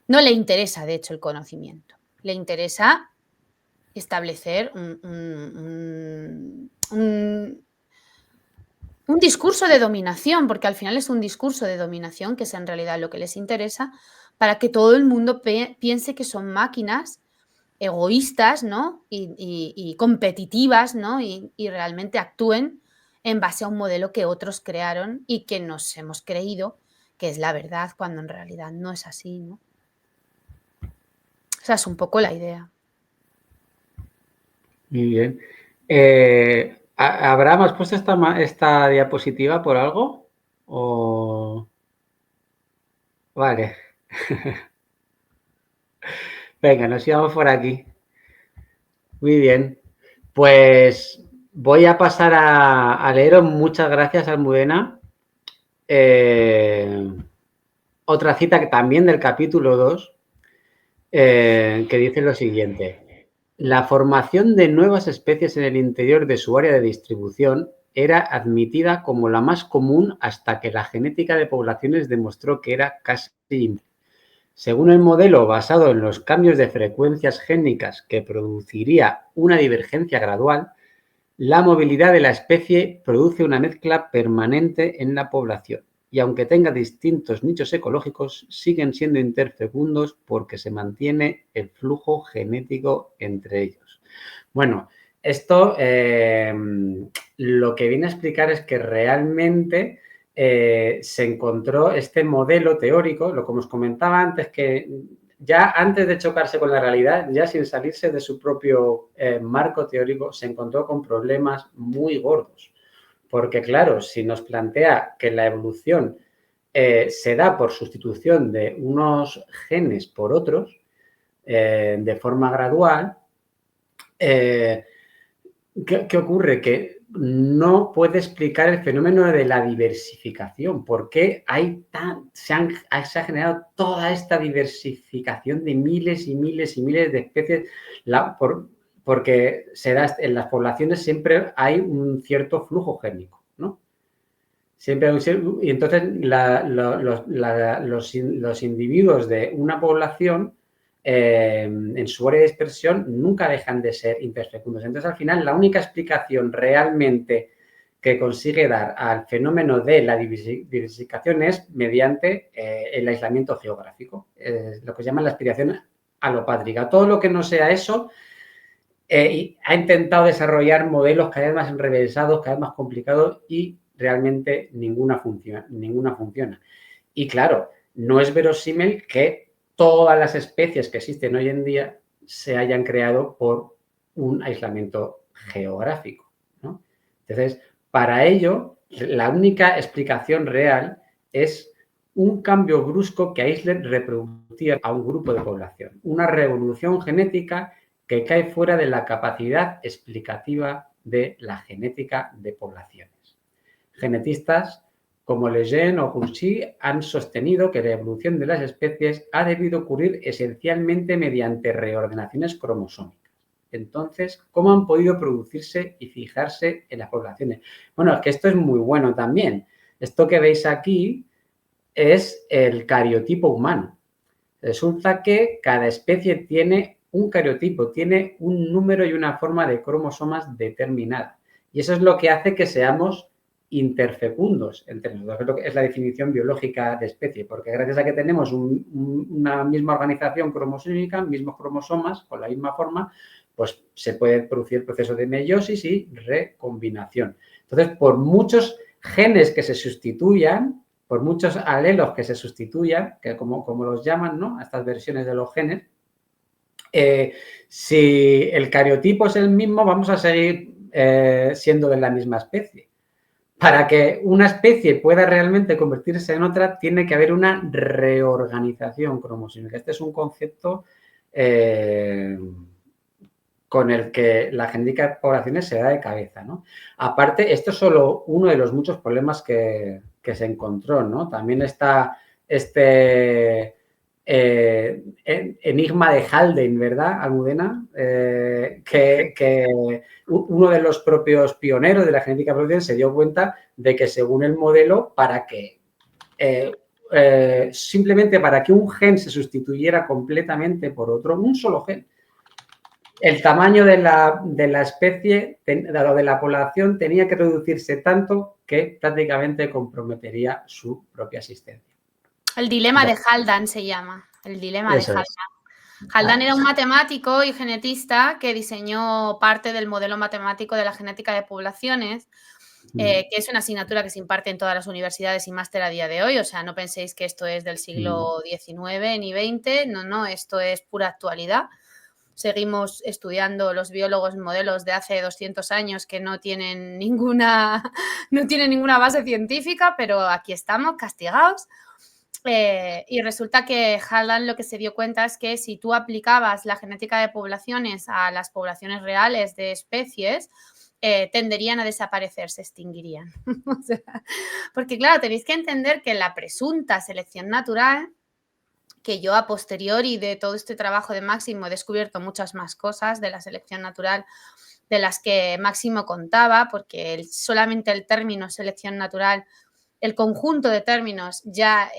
No le interesa, de hecho, el conocimiento. Le interesa establecer un discurso de dominación, porque al final es un discurso de dominación, que es en realidad lo que les interesa, para que todo el mundo piense que son máquinas egoístas, ¿no? Y competitivas, ¿no? Y realmente actúen en base a un modelo que otros crearon y que nos hemos creído que es la verdad, cuando en realidad no es así, ¿no? Esa es un poco la idea. Muy bien. ¿Abraham, has puesto esta diapositiva por algo? ¿O... Vale. Venga, nos íbamos por aquí. Muy bien. Pues voy a pasar a leeros. Muchas gracias, Almudena. Otra cita que también del capítulo 2, que dice lo siguiente. La formación de nuevas especies en el interior de su área de distribución era admitida como la más común hasta que la genética de poblaciones demostró que era casi imposible. Según el modelo basado en los cambios de frecuencias génicas que produciría una divergencia gradual, la movilidad de la especie produce una mezcla permanente en la población y aunque tenga distintos nichos ecológicos, siguen siendo interfecundos porque se mantiene el flujo genético entre ellos. Bueno, esto lo que viene a explicar es que realmente se encontró este modelo teórico, lo que os comentaba antes, que ya antes de chocarse con la realidad, ya sin salirse de su propio marco teórico, se encontró con problemas muy gordos. Porque, claro, si nos plantea que la evolución se da por sustitución de unos genes por otros, de forma gradual, ¿qué ocurre? Que no puede explicar el fenómeno de la diversificación. ¿Por qué se ha generado toda esta diversificación de miles y miles y miles de especies? Porque en las poblaciones siempre hay un cierto flujo génico, ¿no? Siempre hay y entonces los individuos de una población en su área de dispersión nunca dejan de ser interfecundos. Entonces, al final, la única explicación realmente que consigue dar al fenómeno de la diversificación es mediante el aislamiento geográfico, lo que se llama la explicación alopátrica. Todo lo que no sea eso, ha intentado desarrollar modelos cada vez más enrevesados, cada vez más complicados y realmente ninguna funciona. Y claro, no es verosímil que todas las especies que existen hoy en día se hayan creado por un aislamiento geográfico, ¿no? Entonces, para ello, la única explicación real es un cambio brusco que aísle reproducir a un grupo de población, una revolución genética que cae fuera de la capacidad explicativa de la genética de poblaciones. Genetistas como Lejeune o Goursy han sostenido que la evolución de las especies ha debido ocurrir esencialmente mediante reordenaciones cromosómicas. Entonces, ¿cómo han podido producirse y fijarse en las poblaciones? Bueno, es que esto es muy bueno también. Esto que veis aquí es el cariotipo humano. Resulta que cada especie tiene un cariotipo, tiene un número y una forma de cromosomas determinada. Y eso es lo que hace que seamos interfecundos entre nosotros. Es la definición biológica de especie, porque gracias a que tenemos una misma organización cromosómica, mismos cromosomas con la misma forma, pues se puede producir el proceso de meiosis y recombinación. Entonces, por muchos genes que se sustituyan, por muchos alelos que se sustituyan, que como los llaman, ¿no?, a estas versiones de los genes, si el cariotipo es el mismo, vamos a seguir siendo de la misma especie. Para que una especie pueda realmente convertirse en otra, tiene que haber una reorganización cromosómica. Este es un concepto con el que la genética de poblaciones se da de cabeza, ¿no? Aparte, esto es solo uno de los muchos problemas que se encontró, ¿no? También está este enigma de Haldane, ¿verdad, Almudena? Que uno de los propios pioneros de la genética de poblaciones se dio cuenta de que según el modelo, simplemente para que un gen se sustituyera completamente por otro, un solo gen, el tamaño de la especie, de la población, tenía que reducirse tanto que prácticamente comprometería su propia existencia. El dilema de Haldane se llama. El dilema de Haldane. Haldane era un matemático y genetista que diseñó parte del modelo matemático de la genética de poblaciones, que es una asignatura que se imparte en todas las universidades y máster a día de hoy. O sea, no penséis que esto es del siglo XIX ni XX. No, esto es pura actualidad. Seguimos estudiando los biólogos modelos de hace 200 años que no tienen ninguna base científica, pero aquí estamos castigados. Y resulta que Haldane lo que se dio cuenta es que si tú aplicabas la genética de poblaciones a las poblaciones reales de especies, tenderían a desaparecer, se extinguirían. O sea, porque claro, tenéis que entender que la presunta selección natural, que yo a posteriori de todo este trabajo de Máximo he descubierto muchas más cosas de la selección natural de las que Máximo contaba, porque solamente el término selección natural, el conjunto de términos ya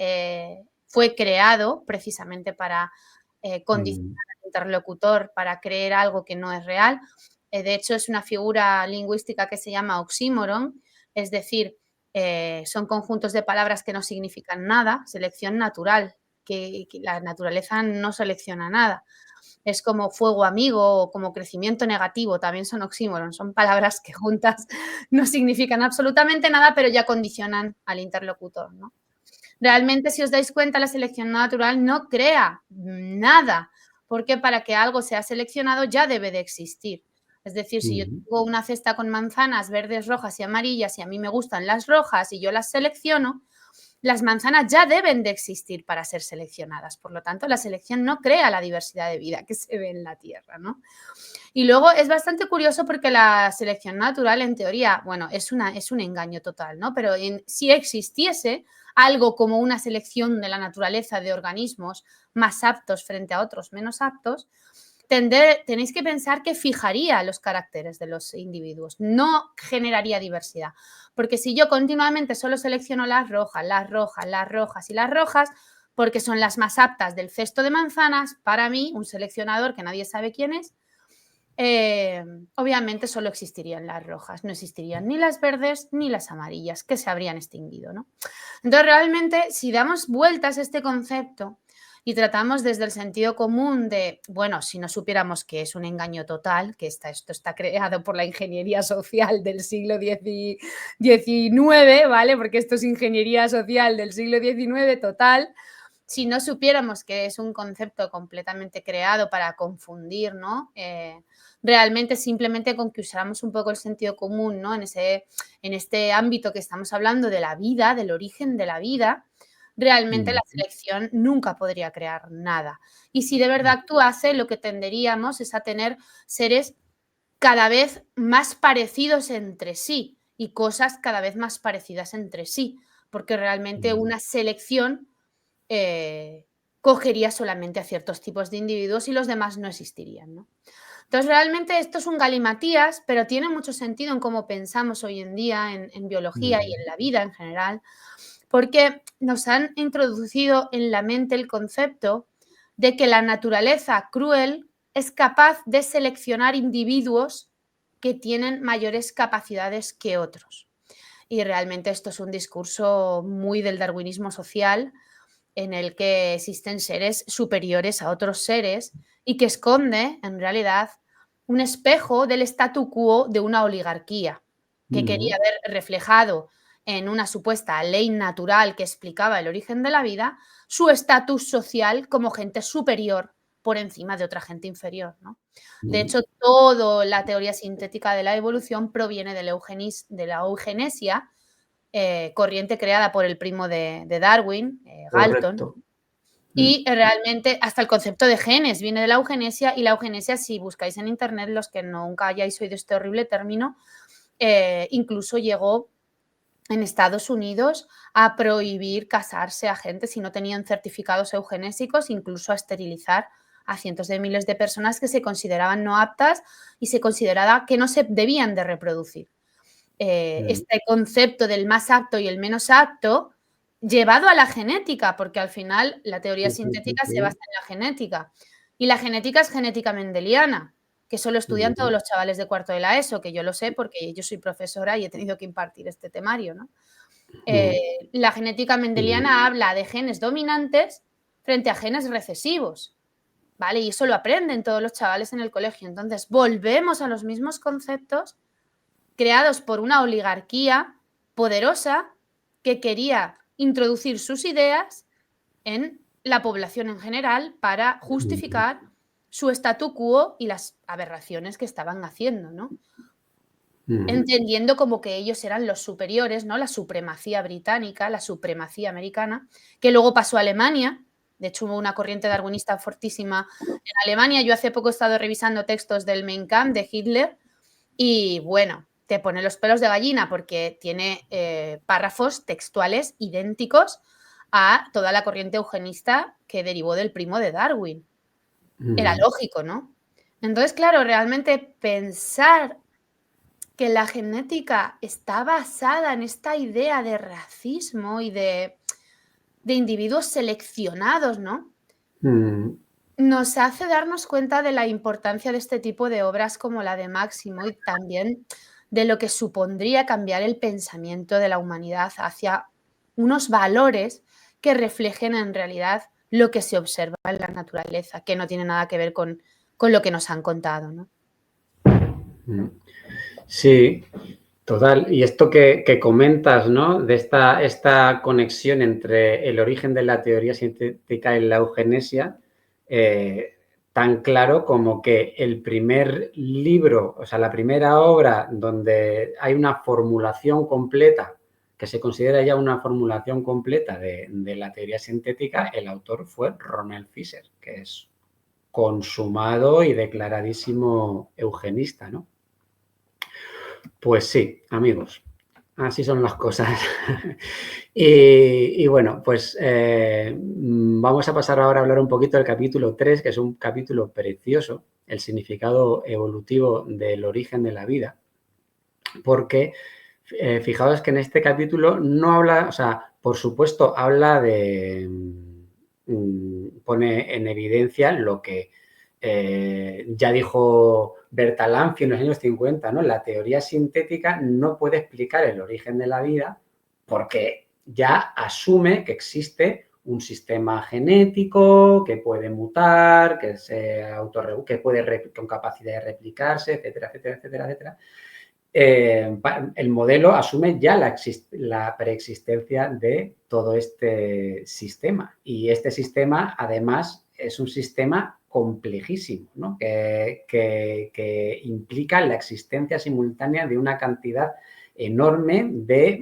fue creado precisamente para condicionar al interlocutor para creer algo que no es real. De hecho, es una figura lingüística que se llama oxímoron, es decir, son conjuntos de palabras que no significan nada, selección natural. que la naturaleza no selecciona nada. Es como fuego amigo o como crecimiento negativo, también son oxímoron, son palabras que juntas no significan absolutamente nada, pero ya condicionan al interlocutor, ¿no? Realmente, si os dais cuenta, la selección natural no crea nada, porque para que algo sea seleccionado ya debe de existir. Es decir, si yo tengo una cesta con manzanas verdes, rojas y amarillas y a mí me gustan las rojas y yo las selecciono, las manzanas ya deben de existir para ser seleccionadas. Por lo tanto, la selección no crea la diversidad de vida que se ve en la Tierra, ¿no? Y luego es bastante curioso porque la selección natural, en teoría, bueno, es un engaño total, ¿no? Pero si existiese algo como una selección de la naturaleza de organismos más aptos frente a otros menos aptos, tenéis que pensar que fijaría los caracteres de los individuos, no generaría diversidad. Porque si yo continuamente solo selecciono las rojas, las rojas, las rojas y las rojas, porque son las más aptas del cesto de manzanas, para mí, un seleccionador que nadie sabe quién es, obviamente solo existirían las rojas, no existirían ni las verdes ni las amarillas, que se habrían extinguido, ¿no? Entonces, realmente, si damos vueltas a este concepto y tratamos desde el sentido común de, bueno, si no supiéramos que es un engaño total, que esto está creado por la ingeniería social del siglo XIX, ¿vale? Porque esto es ingeniería social del siglo XIX total. Si no supiéramos que es un concepto completamente creado para confundir, ¿no? Realmente simplemente con que usáramos un poco el sentido común, ¿no? En este ámbito que estamos hablando de la vida, del origen de la vida, realmente la selección nunca podría crear nada. Y si de verdad actuase, lo que tenderíamos es a tener seres cada vez más parecidos entre sí y cosas cada vez más parecidas entre sí, porque realmente una selección cogería solamente a ciertos tipos de individuos y los demás no existirían, ¿no? Entonces, realmente esto es un galimatías, pero tiene mucho sentido en cómo pensamos hoy en día en biología y en la vida en general, porque nos han introducido en la mente el concepto de que la naturaleza cruel es capaz de seleccionar individuos que tienen mayores capacidades que otros. Y realmente esto es un discurso muy del darwinismo social, en el que existen seres superiores a otros seres y que esconde, en realidad, un espejo del statu quo de una oligarquía que quería ver reflejado en una supuesta ley natural que explicaba el origen de la vida, su estatus social como gente superior por encima de otra gente inferior, ¿no? De hecho, toda la teoría sintética de la evolución proviene de la eugenesia, corriente creada por el primo de Darwin, Galton. Correcto. Y realmente hasta el concepto de genes viene de la eugenesia, y la eugenesia, si buscáis en internet, los que nunca hayáis oído este horrible término, incluso llegó en Estados Unidos a prohibir casarse a gente si no tenían certificados eugenésicos, incluso a esterilizar a cientos de miles de personas que se consideraban no aptas y se consideraba que no se debían de reproducir. Este concepto del más apto y el menos apto llevado a la genética, porque al final la teoría sintética se basa en la genética. Y la genética es genética mendeliana, que solo estudian todos los chavales de cuarto de la ESO, que yo lo sé porque yo soy profesora y he tenido que impartir este temario, ¿no? La genética mendeliana habla de genes dominantes frente a genes recesivos, ¿vale? Y eso lo aprenden todos los chavales en el colegio. Entonces, volvemos a los mismos conceptos creados por una oligarquía poderosa que quería introducir sus ideas en la población en general para justificar su statu quo y las aberraciones que estaban haciendo, ¿no? Entendiendo como que ellos eran los superiores, ¿no? La supremacía británica, la supremacía americana, que luego pasó a Alemania. De hecho, hubo una corriente darwinista fortísima en Alemania. Yo hace poco he estado revisando textos del Mein Kampf de Hitler y, bueno, te pone los pelos de gallina porque tiene párrafos textuales idénticos a toda la corriente eugenista que derivó del primo de Darwin. Era lógico, ¿no? Entonces, claro, realmente pensar que la genética está basada en esta idea de racismo y de individuos seleccionados, ¿no? Nos hace darnos cuenta de la importancia de este tipo de obras como la de Máximo y también de lo que supondría cambiar el pensamiento de la humanidad hacia unos valores que reflejen en realidad lo que se observa en la naturaleza, que no tiene nada que ver con lo que nos han contado, ¿no? Sí, total. Y esto que comentas, ¿no? De esta conexión entre el origen de la teoría sintética y la eugenesia, tan claro como que el primer libro, o sea, la primera obra donde hay una formulación completa, que se considera ya una formulación completa de la teoría sintética, el autor fue Ronald Fisher, que es consumado y declaradísimo eugenista, ¿no? Pues sí, amigos, así son las cosas. Y bueno, pues vamos a pasar ahora a hablar un poquito del capítulo 3, que es un capítulo precioso, el significado evolutivo del origen de la vida, porque fijaos que en este capítulo no habla, o sea, por supuesto habla de, pone en evidencia lo que ya dijo Bertalanffy en los años 50, ¿no? La teoría sintética no puede explicar el origen de la vida porque ya asume que existe un sistema genético que puede mutar, que puede con capacidad de replicarse, etcétera, etcétera, etcétera, etcétera. El modelo asume ya la preexistencia de todo este sistema. Y este sistema, además, es un sistema complejísimo, ¿no? que implica la existencia simultánea de una cantidad enorme de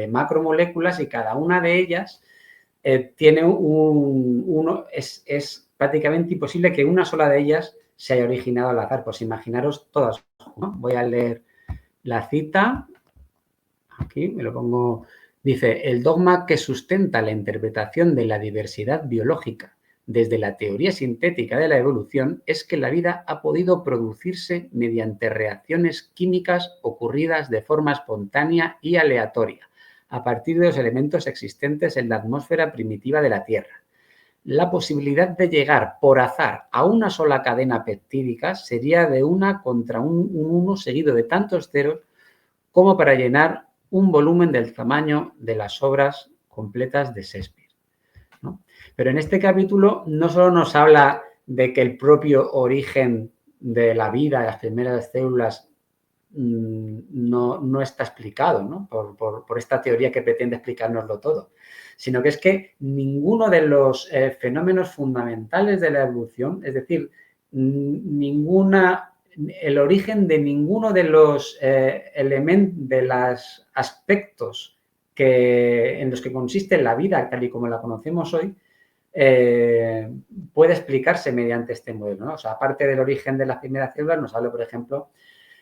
macromoléculas, y cada una de ellas tiene es prácticamente imposible que una sola de ellas se haya originado al azar. Pues imaginaros todas, ¿no? Voy a leer la cita, aquí me lo pongo, dice: el dogma que sustenta la interpretación de la diversidad biológica desde la teoría sintética de la evolución es que la vida ha podido producirse mediante reacciones químicas ocurridas de forma espontánea y aleatoria, a partir de los elementos existentes en la atmósfera primitiva de la Tierra. La posibilidad de llegar por azar a una sola cadena peptídica sería de 1 contra un 1 seguido de tantos ceros como para llenar un volumen del tamaño de las obras completas de Shakespeare, ¿no? Pero en este capítulo no solo nos habla de que el propio origen de la vida, de las primeras células, no está explicado, ¿no? por esta teoría que pretende explicárnoslo todo, sino que es que ninguno de los fenómenos fundamentales de la evolución, es decir, el origen de ninguno de los elementos, de los aspectos en los que consiste la vida tal y como la conocemos hoy, puede explicarse mediante este modelo, ¿no? O sea, aparte del origen de las primeras células, nos habla, por ejemplo,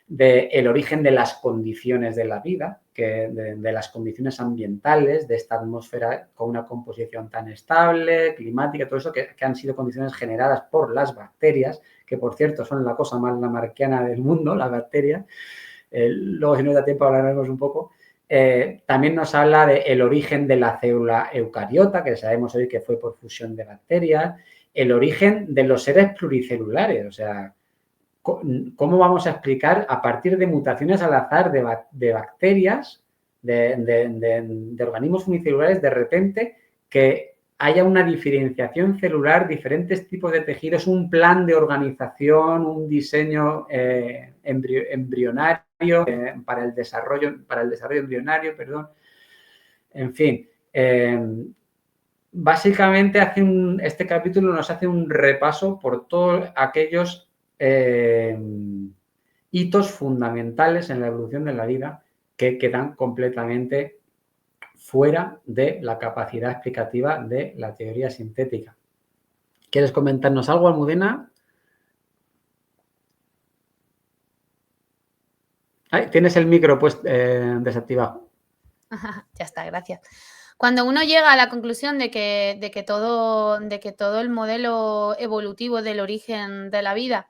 del origen de las condiciones de la vida, de las condiciones ambientales, de esta atmósfera con una composición tan estable, climática, todo eso, que han sido condiciones generadas por las bacterias, que por cierto son la cosa más lamarquiana del mundo, las bacterias. Luego, si nos da tiempo, hablaremos un poco. También nos habla del origen de la célula eucariota, que sabemos hoy que fue por fusión de bacterias, el origen de los seres pluricelulares, o sea, ¿cómo vamos a explicar a partir de mutaciones al azar de bacterias, de organismos unicelulares, de repente que haya una diferenciación celular, diferentes tipos de tejidos, un plan de organización, un diseño embrionario para el desarrollo embrionario, perdón. En fin, básicamente este capítulo nos hace un repaso por todos aquellos hitos fundamentales en la evolución de la vida que quedan completamente fuera de la capacidad explicativa de la teoría sintética. ¿Quieres comentarnos algo, Almudena? Ay, tienes el micro pues desactivado. Ya está, gracias. Cuando uno llega a la conclusión de que todo el modelo evolutivo del origen de la vida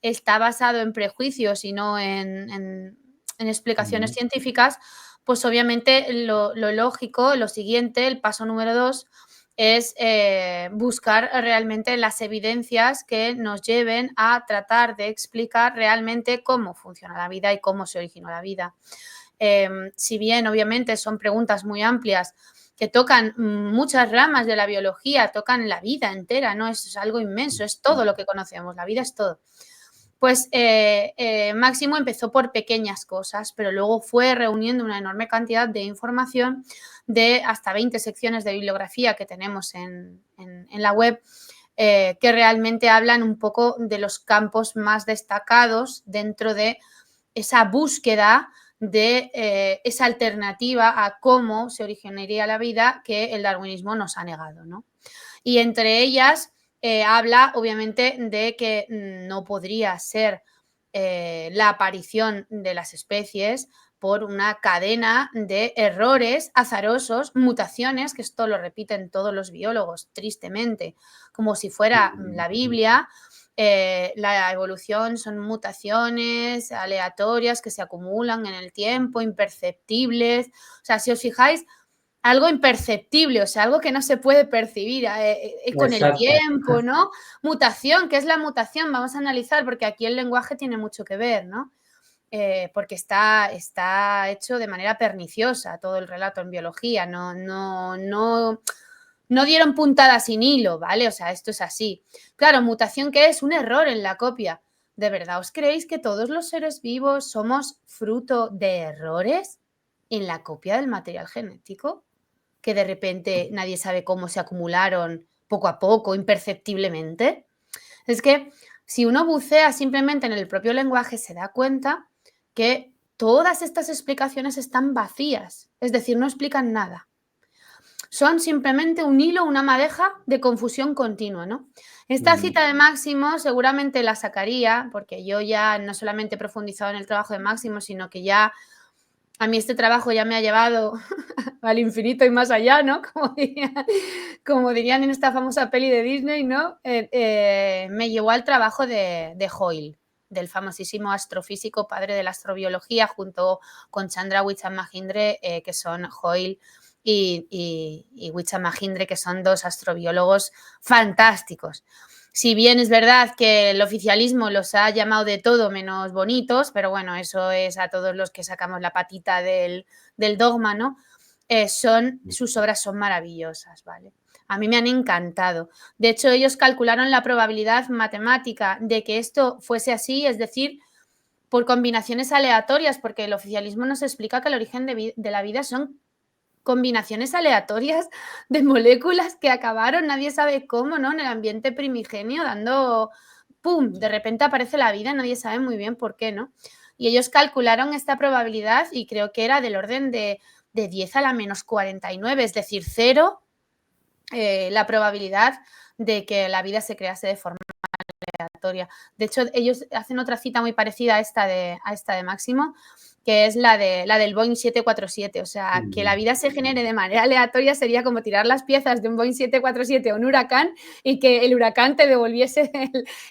está basado en prejuicios y no en explicaciones científicas, pues obviamente lo lógico, lo siguiente, el paso número 2, es buscar realmente las evidencias que nos lleven a tratar de explicar realmente cómo funciona la vida y cómo se originó la vida. si bien obviamente son preguntas muy amplias que tocan muchas ramas de la biología, tocan la vida entera, ¿no? Es algo inmenso, es todo lo que conocemos, la vida es todo. Pues Máximo empezó por pequeñas cosas, pero luego fue reuniendo una enorme cantidad de información de hasta 20 secciones de bibliografía que tenemos en la web, que realmente hablan un poco de los campos más destacados dentro de esa búsqueda de esa alternativa a cómo se originaría la vida que el darwinismo nos ha negado, ¿no? Y entre ellas habla, obviamente, de que no podría ser la aparición de las especies por una cadena de errores azarosos, mutaciones, que esto lo repiten todos los biólogos, tristemente, como si fuera la Biblia. La evolución son mutaciones aleatorias que se acumulan en el tiempo, imperceptibles. O sea, si os fijáis, algo imperceptible, o sea, algo que no se puede percibir con el tiempo, ¿no? Mutación, ¿qué es la mutación? Vamos a analizar, porque aquí el lenguaje tiene mucho que ver, ¿no? Porque está hecho de manera perniciosa todo el relato en biología, no dieron puntada sin hilo, ¿vale? O sea, esto es así. Claro, mutación, ¿qué es? Un error en la copia. ¿De verdad os creéis que todos los seres vivos somos fruto de errores en la copia del material genético? Que de repente nadie sabe cómo se acumularon poco a poco, imperceptiblemente. Es que si uno bucea simplemente en el propio lenguaje, se da cuenta que todas estas explicaciones están vacías, es decir, no explican nada. Son simplemente un hilo, una madeja de confusión continua, ¿no? Esta cita de Máximo seguramente la sacaría, porque yo ya no solamente he profundizado en el trabajo de Máximo, sino que ya a mí este trabajo ya me ha llevado al infinito y más allá, ¿no? Como dirían en esta famosa peli de Disney, ¿no? Me llevó al trabajo de Hoyle, del famosísimo astrofísico padre de la astrobiología, junto con Chandra Wickremahindra, que son Hoyle y Wickremahindra, que son dos astrobiólogos fantásticos. Si bien es verdad que el oficialismo los ha llamado de todo menos bonitos, pero bueno, eso es a todos los que sacamos la patita del dogma, ¿no? Sus obras son maravillosas, ¿vale? A mí me han encantado. De hecho, ellos calcularon la probabilidad matemática de que esto fuese así, es decir, por combinaciones aleatorias, porque el oficialismo nos explica que el origen de la vida son combinaciones aleatorias de moléculas que acabaron, nadie sabe cómo, ¿no? En el ambiente primigenio, dando, ¡pum!, de repente aparece la vida, nadie sabe muy bien por qué, ¿no? Y ellos calcularon esta probabilidad y creo que era del orden de 10 a la menos 49, es decir, 0 la probabilidad de que la vida se crease de forma aleatoria. De hecho, ellos hacen otra cita muy parecida a esta de Máximo, que es la del Boeing 747. O sea, que la vida se genere de manera aleatoria sería como tirar las piezas de un Boeing 747 a un huracán y que el huracán te devolviese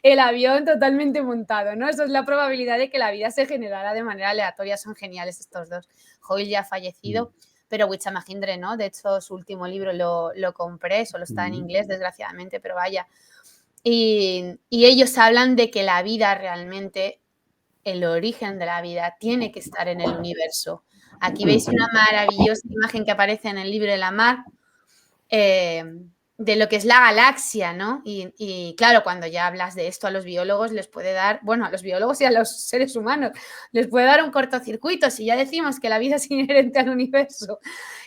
el avión totalmente montado, ¿no? Eso es la probabilidad de que la vida se generara de manera aleatoria. Son geniales estos dos. Hoyle ya ha fallecido, pero Wickremahindra, ¿no? De hecho, su último libro lo compré, solo está en inglés, desgraciadamente, pero vaya. Y ellos hablan de que la vida realmente, el origen de la vida, tiene que estar en el universo. Aquí veis una maravillosa imagen que aparece en el libro de la mar de lo que es la galaxia, ¿no? Y claro, cuando ya hablas de esto a los biólogos les puede dar, bueno, a los biólogos y a los seres humanos les puede dar un cortocircuito. Si ya decimos que la vida es inherente al universo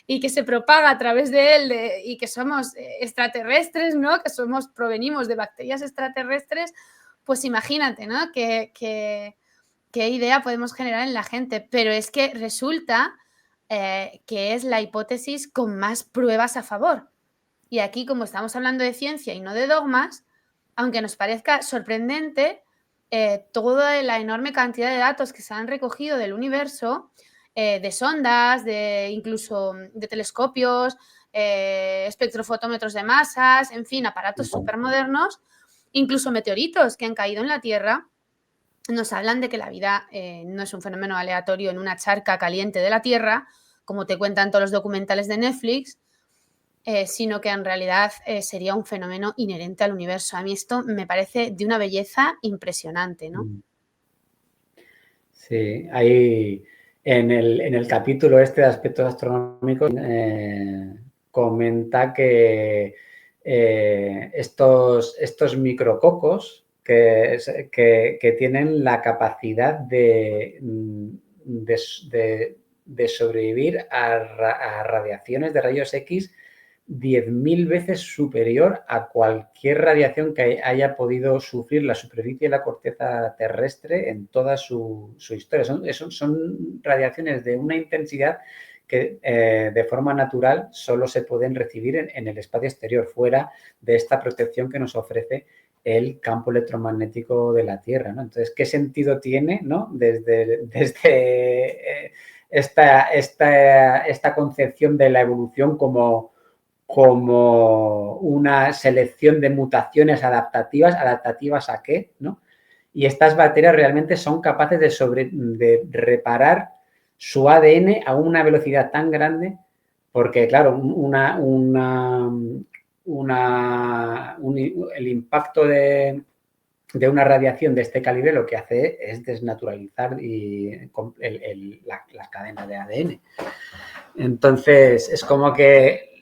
y que se propaga a través de él y que somos extraterrestres, ¿no? Que provenimos de bacterias extraterrestres, pues imagínate, ¿no? ¿Qué idea podemos generar en la gente? Pero es que resulta que es la hipótesis con más pruebas a favor. Y aquí, como estamos hablando de ciencia y no de dogmas, aunque nos parezca sorprendente, toda la enorme cantidad de datos que se han recogido del universo, de sondas, incluso de telescopios, espectrofotómetros de masas, en fin, aparatos supermodernos, incluso meteoritos que han caído en la Tierra, nos hablan de que la vida no es un fenómeno aleatorio en una charca caliente de la Tierra, como te cuentan todos los documentales de Netflix, sino que en realidad sería un fenómeno inherente al universo. A mí esto me parece de una belleza impresionante, ¿no? Sí, hay En el capítulo este de aspectos astronómicos comenta que estos micrococos que tienen la capacidad de sobrevivir a radiaciones de rayos X 10.000 veces superior a cualquier radiación que haya podido sufrir la superficie de la corteza terrestre en toda su historia. Son radiaciones de una intensidad que de forma natural solo se pueden recibir en el espacio exterior, fuera de esta protección que nos ofrece el campo electromagnético de la Tierra, ¿no? Entonces, ¿qué sentido tiene, ¿no? Desde esta concepción de la evolución como una selección de mutaciones adaptativas ¿a qué? ¿No? Y estas bacterias realmente son capaces de reparar su ADN a una velocidad tan grande, porque claro, el impacto de una radiación de este calibre lo que hace es desnaturalizar las cadenas de ADN. Entonces, es como que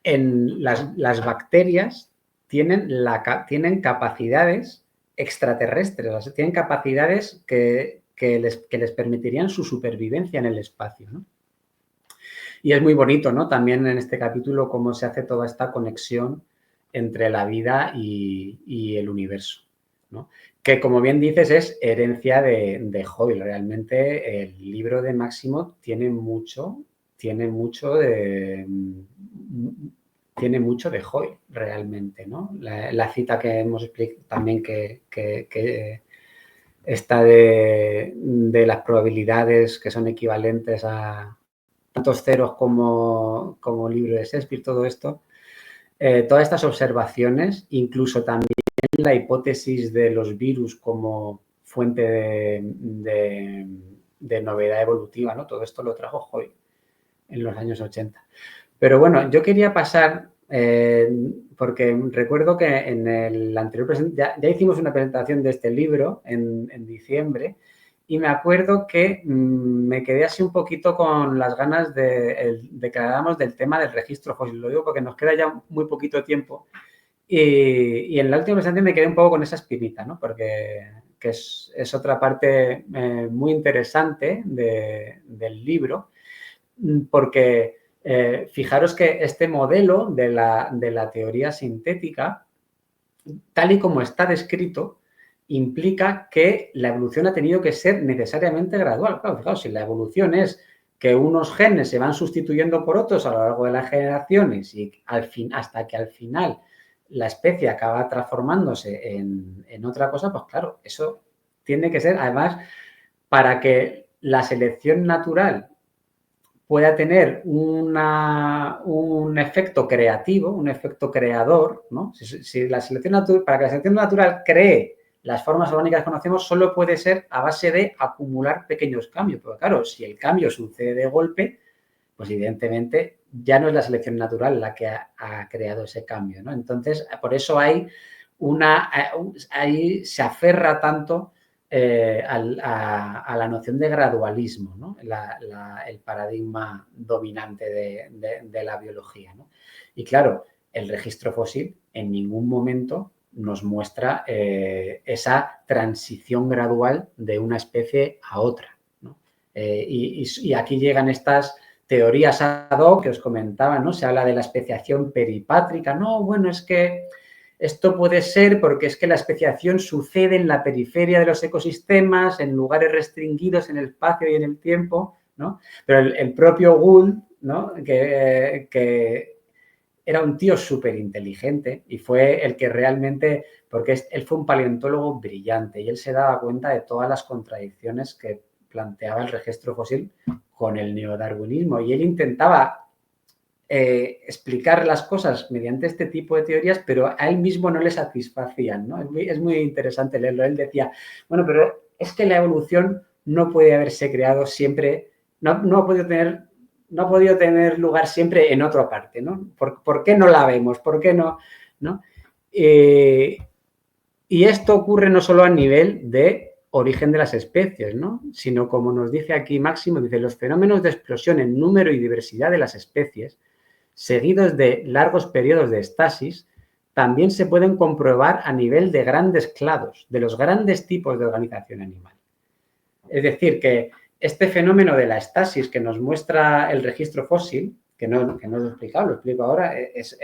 en las bacterias tienen capacidades extraterrestres, o sea, tienen capacidades que les permitirían su supervivencia en el espacio, ¿no? Y es muy bonito, ¿no? También en este capítulo cómo se hace toda esta conexión entre la vida y el universo, ¿no? Que, como bien dices, es herencia de Hoyle. Realmente el libro de Máximo tiene mucho de Hoyle, realmente, ¿no? La cita que hemos explicado también que está de las probabilidades que son equivalentes a tantos ceros como libro de Shakespeare, todo esto, todas estas observaciones, incluso también la hipótesis de los virus como fuente de novedad evolutiva, ¿no? Todo esto lo trajo Hoyle en los años 80. Pero bueno, yo quería pasar, porque recuerdo que en el anterior ya hicimos una presentación de este libro en diciembre, y me acuerdo que me quedé así un poquito con las ganas de que habláramos del tema del registro fósil. Lo digo porque nos queda ya muy poquito tiempo. Y en la última presentación me quedé un poco con esa espinita, ¿no? Porque es otra parte muy interesante del libro, porque fijaros que este modelo de la teoría sintética, tal y como está descrito, implica que la evolución ha tenido que ser necesariamente gradual. Claro, fijaos, si la evolución es que unos genes se van sustituyendo por otros a lo largo de las generaciones y hasta que al final la especie acaba transformándose en otra cosa, pues claro, eso tiene que ser, además, para que la selección natural pueda tener un efecto creativo, un efecto creador, ¿no? Si la selección natural, para que la selección natural cree las formas orgánicas que conocemos, solo puede ser a base de acumular pequeños cambios. Pero claro, si el cambio sucede de golpe, pues evidentemente ya no es la selección natural la que ha creado ese cambio, ¿no? Entonces, por eso ahí se aferra tanto a la noción de gradualismo, ¿no? El paradigma dominante de la biología, ¿no? Y claro, el registro fósil en ningún momento nos muestra esa transición gradual de una especie a otra, ¿no? Y aquí llegan estas teorías ad hoc que os comentaba, ¿no? Se habla de la especiación peripátrica. No, bueno, es que esto puede ser porque es que la especiación sucede en la periferia de los ecosistemas, en lugares restringidos en el espacio y en el tiempo, ¿no? Pero el propio Gould, ¿no? Que era un tío súper inteligente y fue el que realmente, porque él fue un paleontólogo brillante y él se daba cuenta de todas las contradicciones que planteaba el registro fósil con el neodarwinismo, y él intentaba explicar las cosas mediante este tipo de teorías, pero a él mismo no le satisfacían, ¿no? Es muy interesante leerlo. Él decía, bueno, pero es que la evolución no puede haberse creado siempre, no ha podido tener lugar siempre en otra parte, ¿no? ¿Por qué no la vemos? ¿Por qué no? ¿No? Y esto ocurre no solo a nivel de origen de las especies, ¿no? Sino, como nos dice aquí Máximo, dice, los fenómenos de explosión en número y diversidad de las especies, seguidos de largos periodos de estasis, también se pueden comprobar a nivel de grandes clados, de los grandes tipos de organización animal. Es decir, que este fenómeno de la estasis que nos muestra el registro fósil, que no os lo he explicado, lo explico ahora, es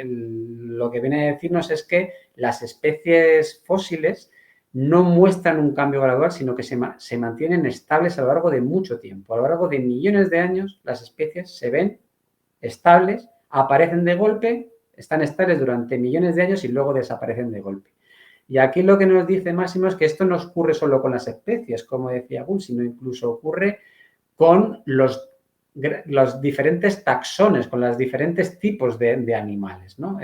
lo que viene a decirnos es que las especies fósiles no muestran un cambio gradual, sino que se mantienen estables a lo largo de mucho tiempo. A lo largo de millones de años, las especies se ven estables, aparecen de golpe, están estables durante millones de años y luego desaparecen de golpe. Y aquí lo que nos dice Máximo es que esto no ocurre solo con las especies, como decía Bull, sino incluso ocurre con los diferentes taxones, con los diferentes tipos de animales, ¿no?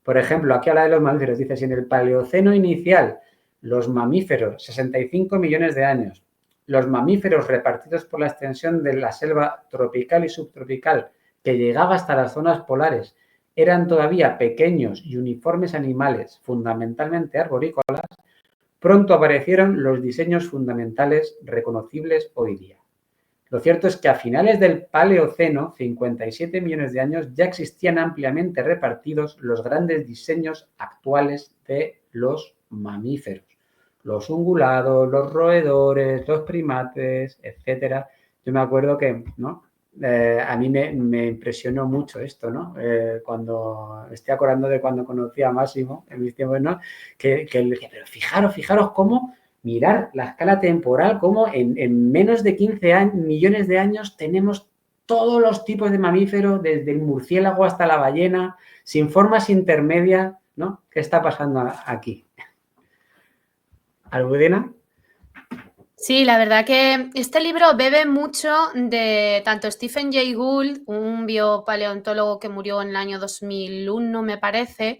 Por ejemplo, aquí habla de los mamíferos, dice, si en el Paleoceno inicial los mamíferos, 65 millones de años, los mamíferos repartidos por la extensión de la selva tropical y subtropical que llegaba hasta las zonas polares eran todavía pequeños y uniformes animales, fundamentalmente arborícolas, pronto aparecieron los diseños fundamentales reconocibles hoy día. Lo cierto es que a finales del Paleoceno, 57 millones de años, ya existían ampliamente repartidos los grandes diseños actuales de los mamíferos. Los ungulados, los roedores, los primates, etcétera. Yo me acuerdo que, ¿no? A mí me impresionó mucho esto, ¿no? Cuando estoy acordando de cuando conocí a Máximo en mis tiempos, ¿no? Que él decía, pero fijaros cómo mirar la escala temporal, cómo en menos de 15 millones de años tenemos todos los tipos de mamíferos, desde el murciélago hasta la ballena, sin formas intermedias, ¿no? ¿Qué está pasando aquí? ¿Almudena? Sí, la verdad que este libro bebe mucho de tanto Stephen Jay Gould, un biopaleontólogo que murió en el año 2001, me parece,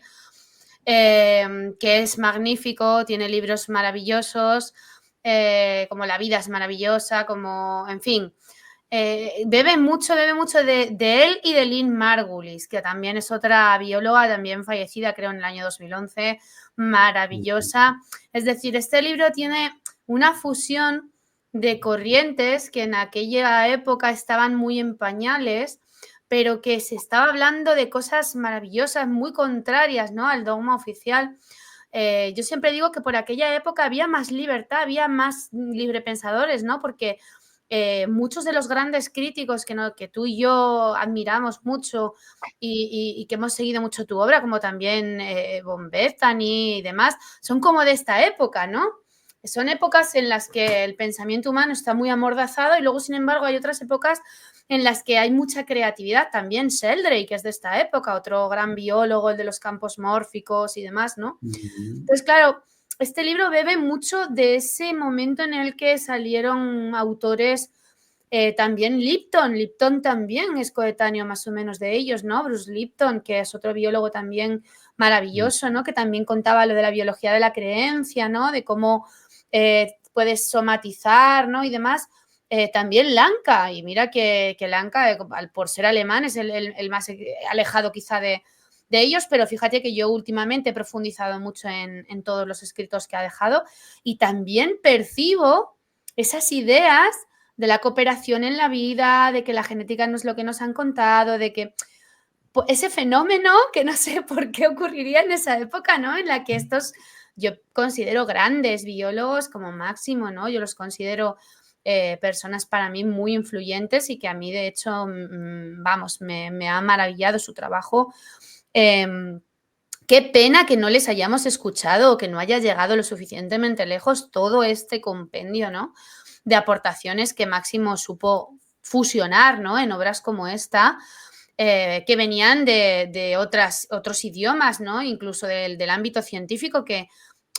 que es magnífico, tiene libros maravillosos, como La vida es maravillosa, como, en fin, bebe mucho de él y de Lynn Margulis, que también es otra bióloga, también fallecida, creo, en el año 2011, maravillosa. Es decir, este libro tiene una fusión de corrientes que en aquella época estaban muy en pañales, pero que se estaba hablando de cosas maravillosas, muy contrarias, ¿no?, al dogma oficial. Yo siempre digo que por aquella época había más libertad, había más librepensadores, ¿no? Porque muchos de los grandes críticos que tú y yo admiramos mucho y que hemos seguido mucho tu obra, como también Von Bethany y demás, son como de esta época, ¿no? Son épocas en las que el pensamiento humano está muy amordazado y luego, sin embargo, hay otras épocas en las que hay mucha creatividad. También Sheldrake es de esta época, otro gran biólogo, el de los campos mórficos y demás, ¿no? Entonces, claro, este libro bebe mucho de ese momento en el que salieron autores, también Lipton también es coetáneo más o menos de ellos, ¿no? Bruce Lipton, que es otro biólogo también maravilloso, ¿no? Que también contaba lo de la biología de la creencia, ¿no? De cómo puedes somatizar, ¿no? Y demás. También Lanka, y mira que Lanka, por ser alemán, es el más alejado quizá de ellos, pero fíjate que yo últimamente he profundizado mucho en todos los escritos que ha dejado y también percibo esas ideas de la cooperación en la vida, de que la genética no es lo que nos han contado, de que ese fenómeno que no sé por qué ocurriría en esa época, ¿no? En la que estos, yo considero grandes biólogos como Máximo, ¿no? Yo los considero personas para mí muy influyentes y que a mí, de hecho, vamos, me ha maravillado su trabajo. Qué pena que no les hayamos escuchado o que no haya llegado lo suficientemente lejos todo este compendio, ¿no?, de aportaciones que Máximo supo fusionar, ¿no?, en obras como esta, que venían de otros idiomas, ¿no?, incluso del ámbito científico, que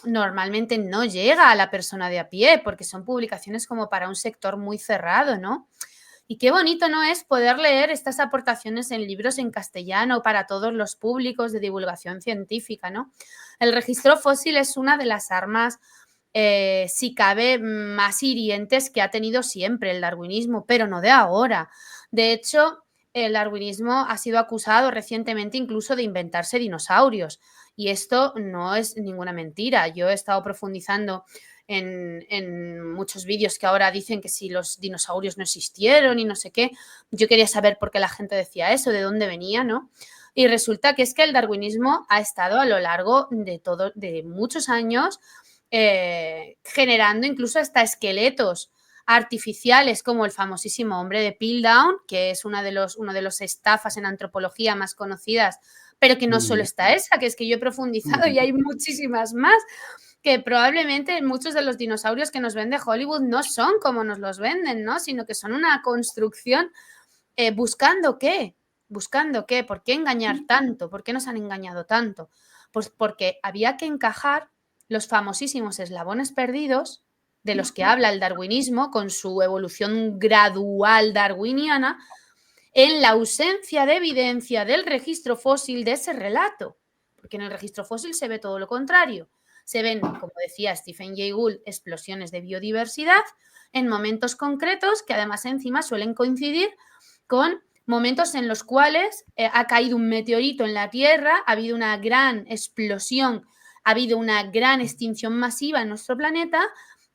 normalmente no llega a la persona de a pie, porque son publicaciones como para un sector muy cerrado, ¿no? Y qué bonito, ¿no?, es poder leer estas aportaciones en libros en castellano para todos los públicos de divulgación científica, ¿no? El registro fósil es una de las armas, si cabe, más hirientes que ha tenido siempre el darwinismo, pero no de ahora. De hecho, el darwinismo ha sido acusado recientemente incluso de inventarse dinosaurios, y esto no es ninguna mentira. Yo he estado profundizando en muchos vídeos que ahora dicen que si los dinosaurios no existieron y no sé qué. Yo quería saber por qué la gente decía eso, de dónde venía, ¿no? Y resulta que es que el darwinismo ha estado a lo largo de muchos años generando incluso hasta esqueletos artificiales, como el famosísimo hombre de Piltdown, que es una de los estafas en antropología más conocidas, pero que no solo está esa, que es que yo he profundizado y hay muchísimas más, que probablemente muchos de los dinosaurios que nos vende Hollywood no son como nos los venden, ¿no? Sino que son una construcción ¿buscando qué? ¿Buscando qué? ¿Por qué engañar tanto? ¿Por qué nos han engañado tanto? Pues porque había que encajar los famosísimos eslabones perdidos de los que habla el darwinismo con su evolución gradual darwiniana en la ausencia de evidencia del registro fósil de ese relato. Porque en el registro fósil se ve todo lo contrario. Se ven, como decía Stephen Jay Gould, explosiones de biodiversidad en momentos concretos que además encima suelen coincidir con momentos en los cuales ha caído un meteorito en la Tierra, ha habido una gran explosión, ha habido una gran extinción masiva en nuestro planeta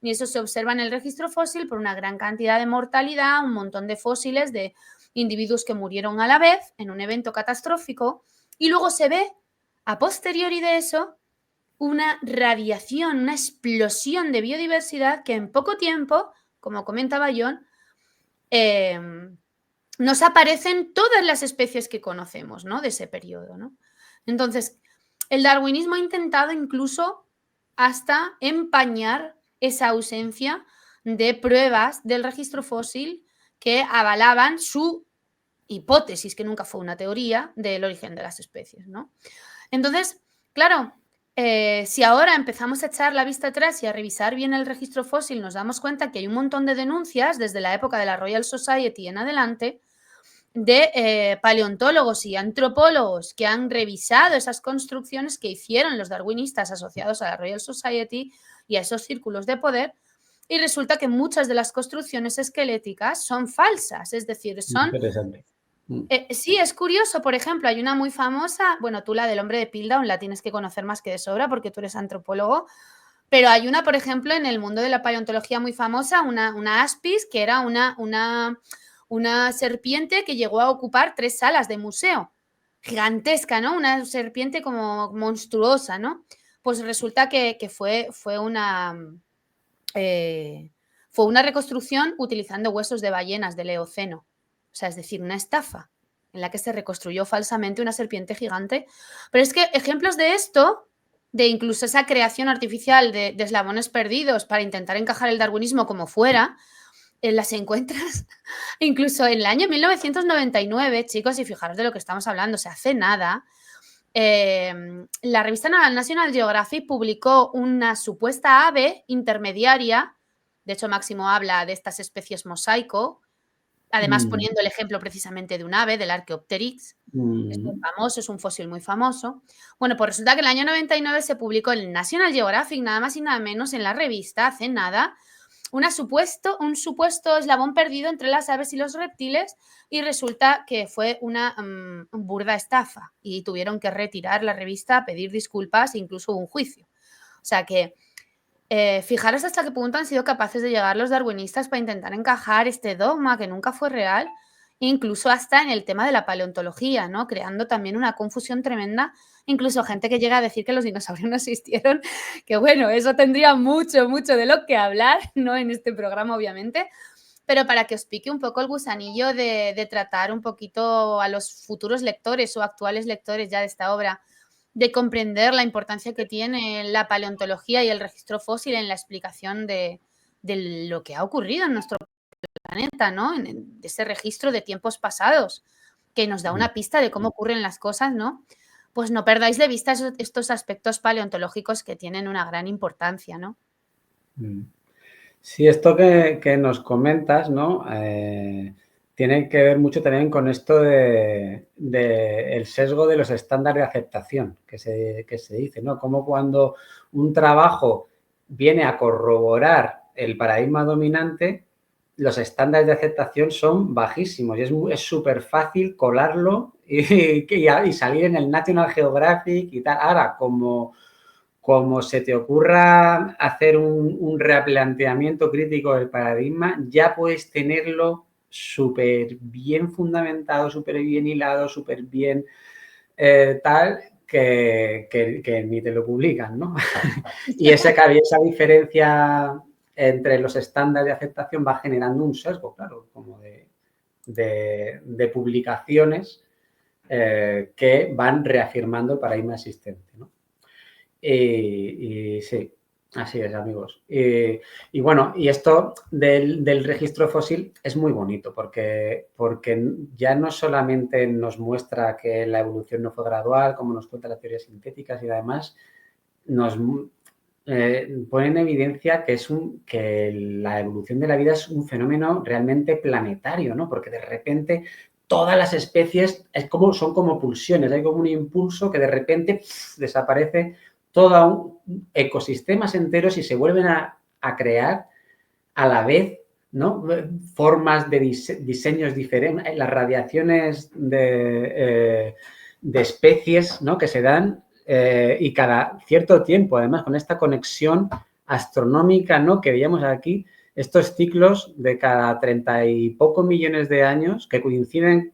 y eso se observa en el registro fósil por una gran cantidad de mortalidad, un montón de fósiles de individuos que murieron a la vez en un evento catastrófico y luego se ve a posteriori de eso una radiación, una explosión de biodiversidad que en poco tiempo, como comentaba John, nos aparecen todas las especies que conocemos, ¿no? De ese periodo, ¿no? Entonces, el darwinismo ha intentado incluso hasta empañar esa ausencia de pruebas del registro fósil que avalaban su hipótesis, que nunca fue una teoría, del origen de las especies, ¿no? Entonces, claro, si ahora empezamos a echar la vista atrás y a revisar bien el registro fósil, nos damos cuenta que hay un montón de denuncias desde la época de la Royal Society en adelante de paleontólogos y antropólogos que han revisado esas construcciones que hicieron los darwinistas asociados a la Royal Society y a esos círculos de poder, y resulta que muchas de las construcciones esqueléticas son falsas, es decir, son... Interesante. Sí, es curioso, por ejemplo, hay una muy famosa, bueno, tú la del hombre de Piltdown la tienes que conocer más que de sobra porque tú eres antropólogo, pero hay una, por ejemplo, en el mundo de la paleontología muy famosa, una aspis, que era una serpiente que llegó a ocupar 3 salas de museo, gigantesca, ¿no? Una serpiente como monstruosa, ¿no? Pues resulta que fue una reconstrucción utilizando huesos de ballenas del Eoceno. O sea, es decir, una estafa en la que se reconstruyó falsamente una serpiente gigante. Pero es que ejemplos de esto, de incluso esa creación artificial de eslabones perdidos para intentar encajar el darwinismo como fuera, las encuentras incluso en el año 1999, chicos, y fijaros de lo que estamos hablando, o sea, hace nada, la revista National Geographic publicó una supuesta ave intermediaria, de hecho Máximo habla de estas especies mosaico, además poniendo el ejemplo precisamente de un ave, del Archaeopteryx, es muy famoso, es un fósil muy famoso. Bueno, pues resulta que en el año 99 se publicó en National Geographic, nada más y nada menos, en la revista, hace nada, un supuesto eslabón perdido entre las aves y los reptiles, y resulta que fue una burda estafa y tuvieron que retirar la revista, pedir disculpas e incluso hubo un juicio. O sea que fijaros hasta qué punto han sido capaces de llegar los darwinistas para intentar encajar este dogma que nunca fue real, incluso hasta en el tema de la paleontología, ¿no? Creando también una confusión tremenda, incluso gente que llega a decir que los dinosaurios no existieron, que bueno, eso tendría mucho de lo que hablar, no en este programa obviamente, pero para que os pique un poco el gusanillo de tratar un poquito a los futuros lectores o actuales lectores ya de esta obra, de comprender la importancia que tiene la paleontología y el registro fósil en la explicación de lo que ha ocurrido en nuestro planeta, ¿no? En ese registro de tiempos pasados, que nos da una pista de cómo ocurren las cosas, ¿no? Pues no perdáis de vista estos aspectos paleontológicos que tienen una gran importancia, ¿no? Sí, esto que nos comentas, ¿no? Tiene que ver mucho también con esto de el sesgo de los estándares de aceptación que se dice, ¿no? Como cuando un trabajo viene a corroborar el paradigma dominante, los estándares de aceptación son bajísimos y es súper fácil colarlo y salir en el National Geographic y tal. Ahora, como como se te ocurra hacer un replanteamiento crítico del paradigma, ya puedes tenerlo súper bien fundamentado, súper bien hilado, súper bien tal, que ni te lo publican, ¿no? Y esa diferencia entre los estándares de aceptación va generando un sesgo, claro, como de publicaciones que van reafirmando el paradigma existente, ¿no? Y sí, así es, amigos. Y bueno, y esto del registro fósil es muy bonito porque ya no solamente nos muestra que la evolución no fue gradual, como nos cuenta las teorías sintéticas y además nos pone en evidencia que la evolución de la vida es un fenómeno realmente planetario, ¿no? Porque de repente todas las especies son como pulsiones, hay como un impulso que de repente desaparece todos ecosistemas enteros y se vuelven a crear a la vez, ¿no? Formas de diseños diferentes, las radiaciones de especies, ¿no? Que se dan y cada cierto tiempo, además, con esta conexión astronómica, ¿no? Que veíamos aquí, estos ciclos de cada 30 y pocos millones de años que coinciden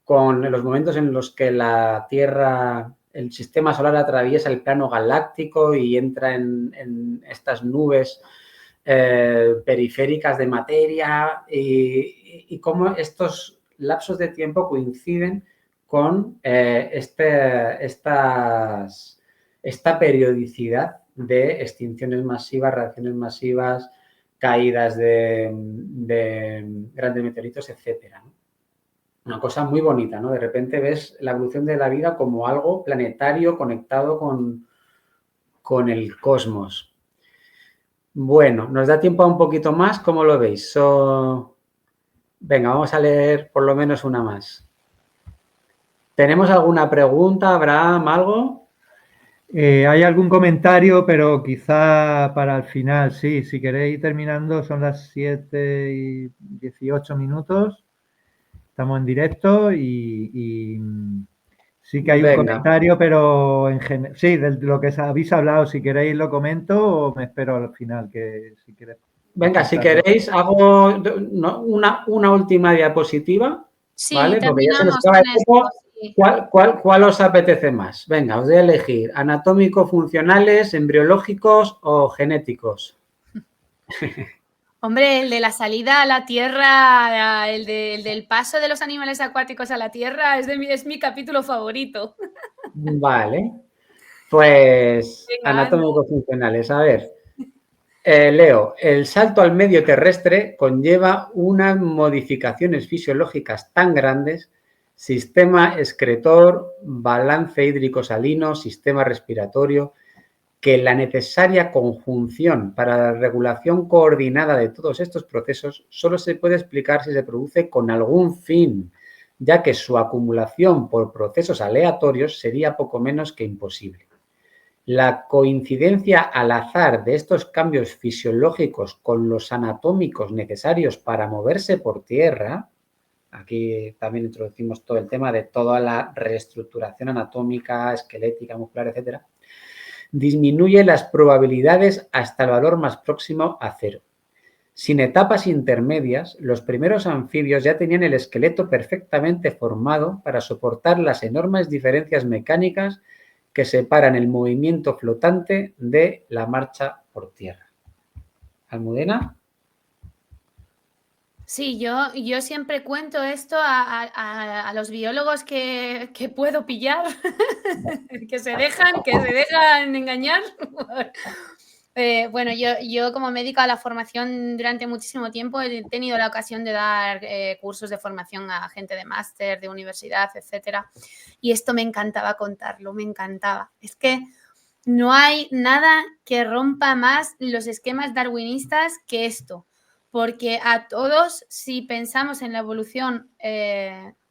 con los momentos en los que la Tierra, el sistema solar atraviesa el plano galáctico y entra en estas nubes periféricas de materia y cómo estos lapsos de tiempo coinciden con esta periodicidad de extinciones masivas, reacciones masivas, caídas de grandes meteoritos, etcétera, ¿no? Una cosa muy bonita, ¿no? De repente ves la evolución de la vida como algo planetario conectado con el cosmos. Bueno, nos da tiempo a un poquito más, ¿cómo lo veis? Venga, vamos a leer por lo menos una más. ¿Tenemos alguna pregunta, Abraham, algo? Hay algún comentario, pero quizá para el final, sí. Si queréis ir terminando, son las 7:18 minutos. Estamos en directo y sí que hay un comentario, pero sí, de lo que habéis hablado, si queréis lo comento o me espero al final, que si queréis. Venga, si queréis, hago una última diapositiva. Sí, ¿vale? Porque ya se nos terminamos acaba el tiempo. Sí. ¿Cuál os apetece más? Venga, os voy a elegir anatómico-funcionales, embriológicos o genéticos. Hombre, el de la salida a la Tierra, el del paso de los animales acuáticos a la Tierra es mi capítulo favorito. Vale, pues anatómico-funcionales. A ver, leo, el salto al medio terrestre conlleva unas modificaciones fisiológicas tan grandes, sistema excretor, balance hídrico-salino, sistema respiratorio, que la necesaria conjunción para la regulación coordinada de todos estos procesos solo se puede explicar si se produce con algún fin, ya que su acumulación por procesos aleatorios sería poco menos que imposible. La coincidencia al azar de estos cambios fisiológicos con los anatómicos necesarios para moverse por tierra, aquí también introducimos todo el tema de toda la reestructuración anatómica, esquelética, muscular, etcétera, disminuye las probabilidades hasta el valor más próximo a cero. Sin etapas intermedias, los primeros anfibios ya tenían el esqueleto perfectamente formado para soportar las enormes diferencias mecánicas que separan el movimiento flotante de la marcha por tierra. ¿Almudena? Sí, yo siempre cuento esto a los biólogos que puedo pillar, que se dejan engañar. Bueno, yo como médica de la formación durante muchísimo tiempo he tenido la ocasión de dar cursos de formación a gente de máster, de universidad, etcétera. Y esto me encantaba contarlo, me encantaba. Es que no hay nada que rompa más los esquemas darwinistas que esto. Porque a todos, si pensamos en la evolución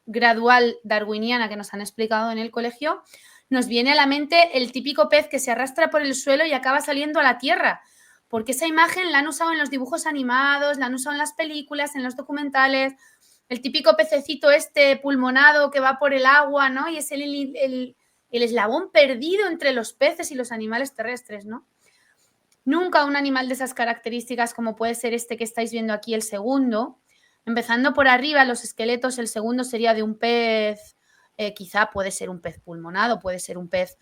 gradual darwiniana que nos han explicado en el colegio, nos viene a la mente el típico pez que se arrastra por el suelo y acaba saliendo a la tierra. Porque esa imagen la han usado en los dibujos animados, la han usado en las películas, en los documentales. El típico pececito pulmonado que va por el agua, ¿no? Y es el el eslabón perdido entre los peces y los animales terrestres, ¿no? Nunca un animal de esas características como puede ser este que estáis viendo aquí, el segundo, empezando por arriba, los esqueletos, el segundo sería de un pez, quizá puede ser un pez pulmonado, puede ser un pez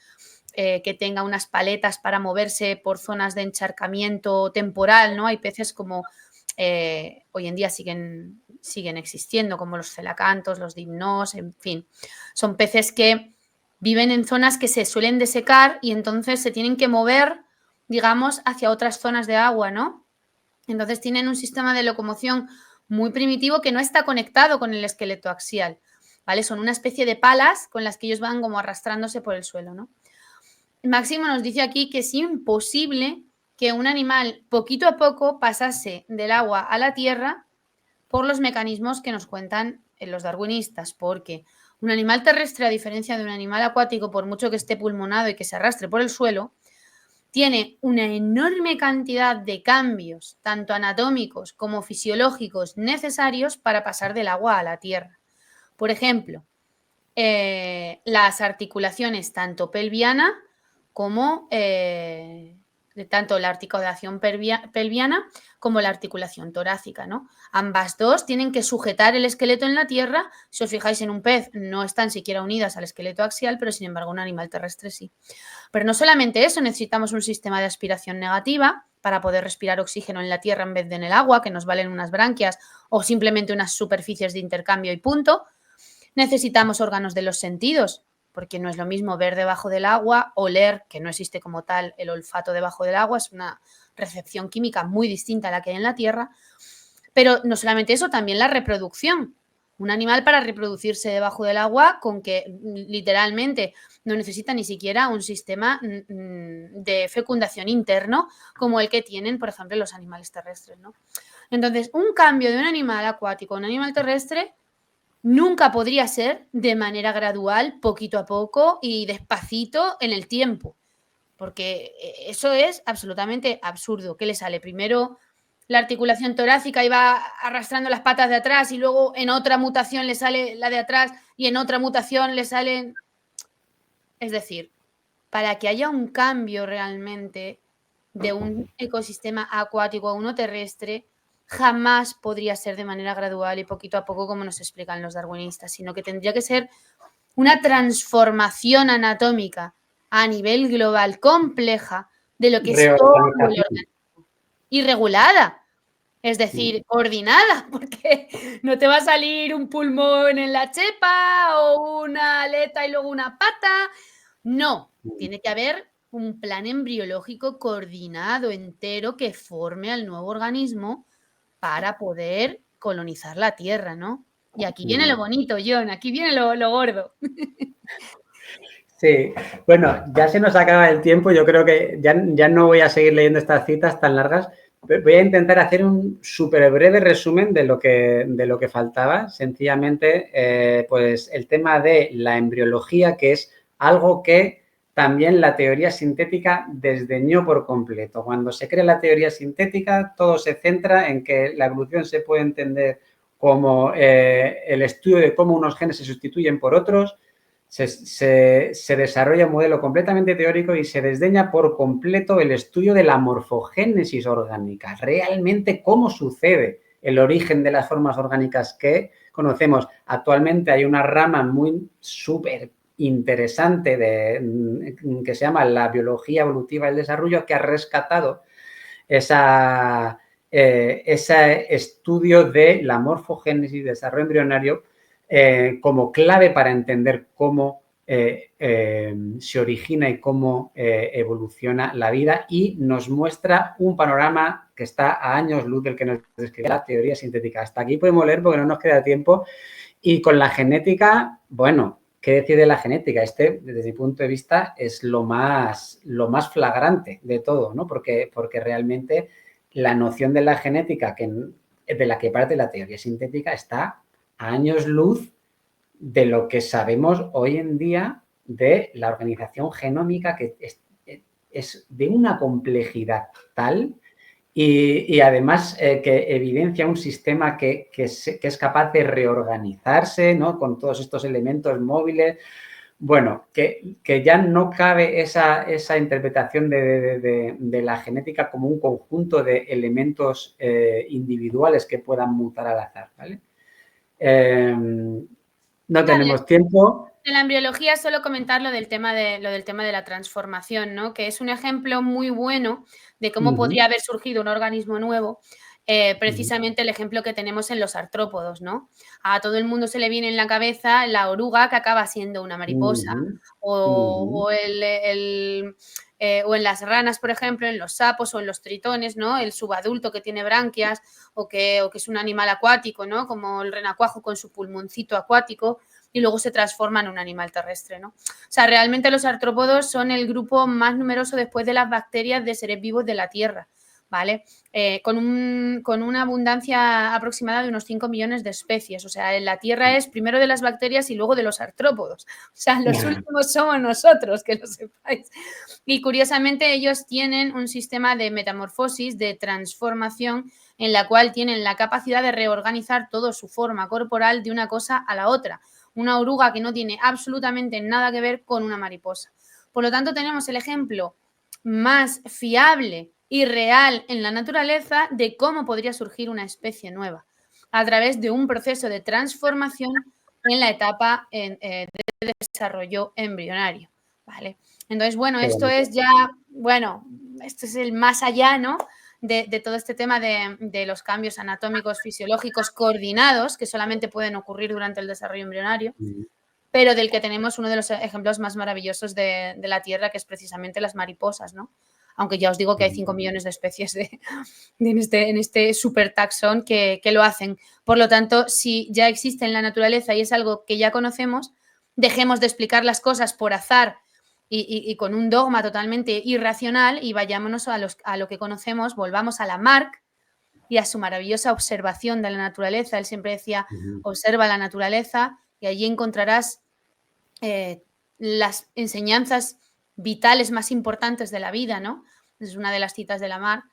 que tenga unas paletas para moverse por zonas de encharcamiento temporal, ¿no? Hay peces como hoy en día siguen existiendo, como los celacantos, los dimnos, en fin. Son peces que viven en zonas que se suelen desecar y entonces se tienen que mover, digamos, hacia otras zonas de agua, ¿no? Entonces tienen un sistema de locomoción muy primitivo que no está conectado con el esqueleto axial, ¿vale? Son una especie de palas con las que ellos van como arrastrándose por el suelo, ¿no? Máximo nos dice aquí que es imposible que un animal poquito a poco pasase del agua a la tierra por los mecanismos que nos cuentan los darwinistas, porque un animal terrestre, a diferencia de un animal acuático, por mucho que esté pulmonado y que se arrastre por el suelo, tiene una enorme cantidad de cambios, tanto anatómicos como fisiológicos, necesarios para pasar del agua a la tierra. Por ejemplo, las articulaciones tanto pelviana como tanto la articulación pelviana como la articulación torácica, ¿no? Ambas dos tienen que sujetar el esqueleto en la tierra. Si os fijáis en un pez, no están siquiera unidas al esqueleto axial, pero sin embargo un animal terrestre sí. Pero no solamente eso, necesitamos un sistema de aspiración negativa para poder respirar oxígeno en la tierra en vez de en el agua, que nos valen unas branquias o simplemente unas superficies de intercambio y punto. Necesitamos órganos de los sentidos, porque no es lo mismo ver debajo del agua, oler, que no existe como tal el olfato debajo del agua, es una recepción química muy distinta a la que hay en la tierra. Pero no solamente eso, también la reproducción. Un animal para reproducirse debajo del agua, con que literalmente no necesita ni siquiera un sistema de fecundación interno como el que tienen, por ejemplo, los animales terrestres, ¿no? Entonces, un cambio de un animal acuático a un animal terrestre nunca podría ser de manera gradual, poquito a poco y despacito en el tiempo, porque eso es absolutamente absurdo. ¿Qué le sale? Primero la articulación torácica y va arrastrando las patas de atrás y luego en otra mutación le sale la de atrás y en otra mutación le salen... Es decir, para que haya un cambio realmente de un ecosistema acuático a uno terrestre, jamás podría ser de manera gradual y poquito a poco como nos explican los darwinistas, sino que tendría que ser una transformación anatómica a nivel global compleja de lo que es todo el organismo. Y regulada, es decir, coordinada, porque no te va a salir un pulmón en la chepa o una aleta y luego una pata. No, tiene que haber un plan embriológico coordinado entero que forme al nuevo organismo para poder colonizar la Tierra, ¿no? Y aquí viene lo bonito, John, aquí viene lo gordo. Sí, bueno, ya se nos acaba el tiempo, yo creo que ya no voy a seguir leyendo estas citas tan largas, pero voy a intentar hacer un súper breve resumen de lo que faltaba, sencillamente, pues el tema de la embriología, que es algo que también la teoría sintética desdeñó por completo. Cuando se crea la teoría sintética, todo se centra en que la evolución se puede entender como el estudio de cómo unos genes se sustituyen por otros. Se desarrolla un modelo completamente teórico y se desdeña por completo el estudio de la morfogénesis orgánica, realmente cómo sucede el origen de las formas orgánicas que conocemos. Actualmente hay una rama muy súper interesante que se llama la biología evolutiva del desarrollo, que ha rescatado ese estudio de la morfogénesis y desarrollo embrionario como clave para entender cómo se origina y cómo evoluciona la vida, y nos muestra un panorama que está a años luz del que nos describe la teoría sintética. Hasta aquí podemos leer porque no nos queda tiempo. Y con la genética, bueno, ¿qué decir de la genética? Desde mi punto de vista, es lo más flagrante de todo, ¿no? Porque realmente la noción de la genética de la que parte la teoría sintética está a años luz de lo que sabemos hoy en día de la organización genómica, que es de una complejidad tal y además que evidencia un sistema que es capaz de reorganizarse, ¿no? Con todos estos elementos móviles. bueno, que ya no cabe esa interpretación de la genética como un conjunto de elementos individuales que puedan mutar al azar, ¿vale? No tenemos tiempo. En la embriología solo comentar lo del tema de la transformación, ¿no? Que es un ejemplo muy bueno de cómo podría haber surgido un organismo nuevo. Precisamente el ejemplo que tenemos en los artrópodos, ¿no? A todo el mundo se le viene en la cabeza la oruga que acaba siendo una mariposa o en las ranas, por ejemplo, en los sapos o en los tritones, ¿no? El subadulto que tiene branquias o que es un animal acuático, ¿no? Como el renacuajo con su pulmoncito acuático y luego se transforma en un animal terrestre, ¿no? O sea, realmente los artrópodos son el grupo más numeroso después de las bacterias de seres vivos de la Tierra, ¿vale? Con una abundancia aproximada de unos 5 millones de especies. O sea, en la Tierra es primero de las bacterias y luego de los artrópodos. O sea, los últimos somos nosotros, que lo sepáis. Y curiosamente ellos tienen un sistema de metamorfosis, de transformación, en la cual tienen la capacidad de reorganizar toda su forma corporal de una cosa a la otra. Una oruga que no tiene absolutamente nada que ver con una mariposa. Por lo tanto, tenemos el ejemplo más fiable y real en la naturaleza de cómo podría surgir una especie nueva a través de un proceso de transformación en la etapa de desarrollo embrionario, ¿vale? Entonces, bueno, esto es ya, bueno, esto es el más allá, ¿no? De todo este tema de los cambios anatómicos fisiológicos coordinados que solamente pueden ocurrir durante el desarrollo embrionario, pero del que tenemos uno de los ejemplos más maravillosos de la Tierra, que es precisamente las mariposas, ¿no? Aunque ya os digo que hay 5 millones de especies en este supertaxón que lo hacen. Por lo tanto, si ya existe en la naturaleza y es algo que ya conocemos, dejemos de explicar las cosas por azar y con un dogma totalmente irracional y vayámonos a lo que conocemos, volvamos a Lamarck y a su maravillosa observación de la naturaleza. Él siempre decía, observa la naturaleza y allí encontrarás las enseñanzas vitales más importantes de la vida, ¿no? Es una de las citas de Lamarck.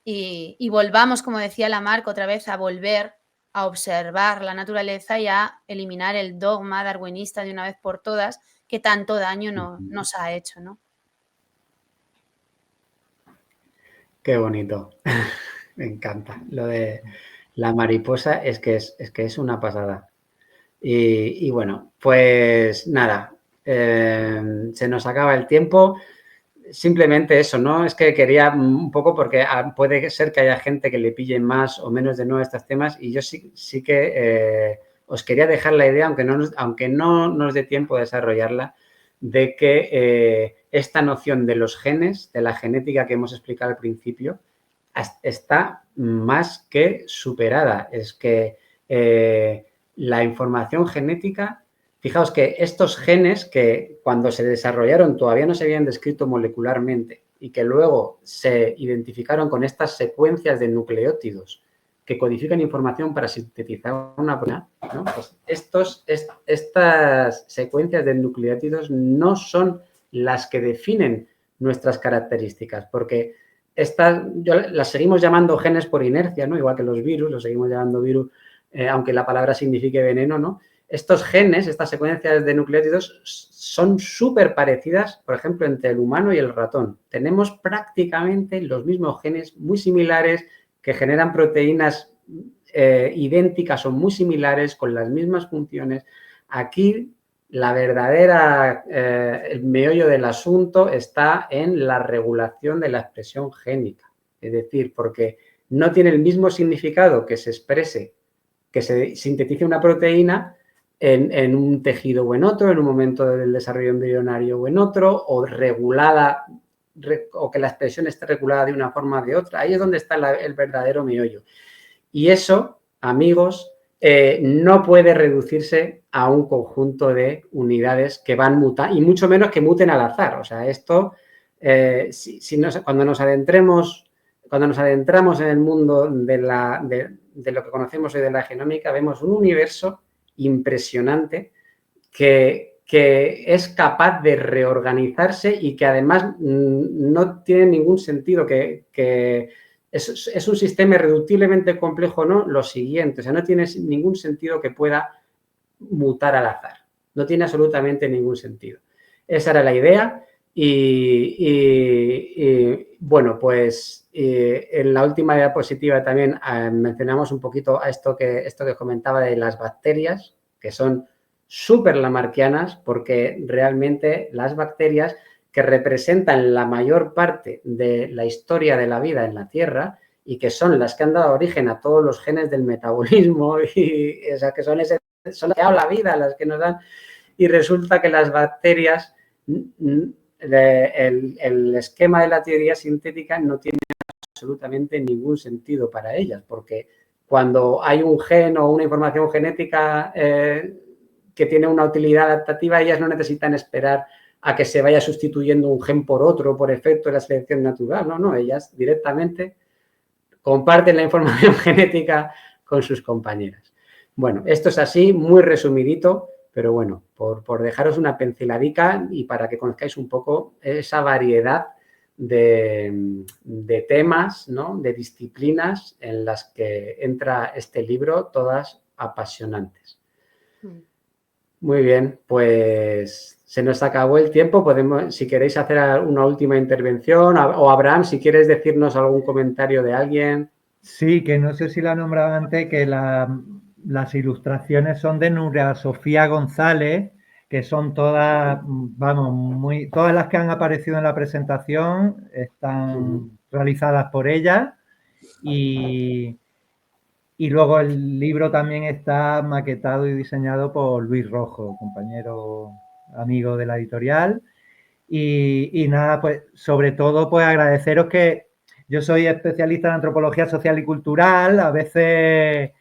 Y volvamos, como decía Lamarck, otra vez a volver a observar la naturaleza y a eliminar el dogma darwinista de una vez por todas que tanto daño nos ha hecho, ¿no? Qué bonito. Me encanta. Lo de la mariposa es que es una pasada. Y bueno, pues nada, se nos acaba el tiempo. Simplemente eso, ¿no? Es que quería un poco porque puede ser que haya gente que le pille más o menos de nuevo estos temas y yo sí que os quería dejar la idea, aunque no nos dé tiempo de desarrollarla, de que esta noción de los genes, de la genética que hemos explicado al principio, está más que superada. Es que la información genética... Fijaos que estos genes que cuando se desarrollaron todavía no se habían descrito molecularmente y que luego se identificaron con estas secuencias de nucleótidos que codifican información para sintetizar una proteína, ¿no? Pues estas secuencias de nucleótidos no son las que definen nuestras características, porque las seguimos llamando genes por inercia, ¿no? Igual que los virus, los seguimos llamando virus, aunque la palabra signifique veneno, ¿no? Estos genes, estas secuencias de nucleótidos son súper parecidas, por ejemplo, entre el humano y el ratón. Tenemos prácticamente los mismos genes muy similares que generan proteínas idénticas o muy similares con las mismas funciones. Aquí la verdadera, el meollo del asunto está en la regulación de la expresión génica. Es decir, porque no tiene el mismo significado que se exprese, que se sintetice una proteína en un tejido o en otro, en un momento del desarrollo embrionario o en otro, o regulada, o que la expresión esté regulada de una forma o de otra. Ahí es donde está el verdadero meollo. Y eso, amigos, no puede reducirse a un conjunto de unidades que van mutando, y mucho menos que muten al azar. O sea, esto, cuando nos adentramos en el mundo de lo que conocemos hoy de la genómica, vemos un universo impresionante que es capaz de reorganizarse y que además no tiene ningún sentido, que es un sistema irreductiblemente complejo, ¿no? Lo siguiente, o sea, no tiene ningún sentido que pueda mutar al azar. No tiene absolutamente ningún sentido. Esa era la idea y bueno, pues en la última diapositiva también mencionamos un poquito a esto que comentaba de las bacterias, que son súper lamarckianas, porque realmente las bacterias, que representan la mayor parte de la historia de la vida en la Tierra y que son las que han dado origen a todos los genes del metabolismo, y o sea, que son las que han dado la vida, las que nos dan, y resulta que las bacterias, el esquema de la teoría sintética no tiene absolutamente ningún sentido para ellas, porque cuando hay un gen o una información genética que tiene una utilidad adaptativa, ellas no necesitan esperar a que se vaya sustituyendo un gen por otro por efecto de la selección natural. No, ellas directamente comparten la información genética con sus compañeras. Bueno, esto es así, muy resumidito, pero bueno, por dejaros una pinceladica y para que conozcáis un poco esa variedad de temas, ¿no? De disciplinas en las que entra este libro, todas apasionantes. Muy bien, pues se nos acabó el tiempo. Podemos, si queréis hacer una última intervención, o Abraham, si quieres decirnos algún comentario de alguien. Sí, que no sé si la nombraba antes, que las ilustraciones son de Nuria Sofía González, que son todas, vamos, todas las que han aparecido en la presentación están realizadas por ella. Y luego el libro también está maquetado y diseñado por Luis Rojo, compañero amigo de la editorial. Y nada, pues sobre todo pues agradeceros que yo soy especialista en antropología social y cultural, a veces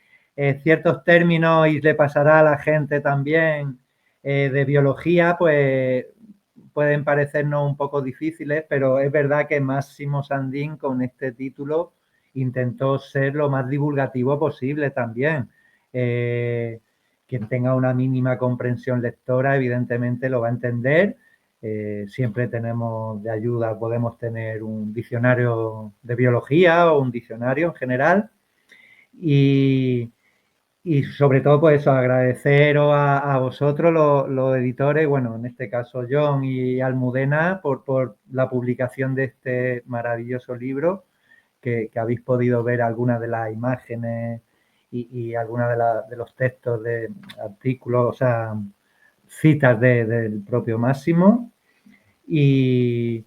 ciertos términos, y le pasará a la gente también de biología, pues pueden parecernos un poco difíciles, pero es verdad que Máximo Sandín con este título intentó ser lo más divulgativo posible también. Quien tenga una mínima comprensión lectora evidentemente lo va a entender. Siempre tenemos de ayuda, podemos tener un diccionario de biología o un diccionario en general. Y sobre todo, pues eso, agradeceros a vosotros, los editores, bueno, en este caso John y Almudena, por la publicación de este maravilloso libro, que habéis podido ver algunas de las imágenes y algunas de los textos de artículos, o sea, citas del propio Máximo. Y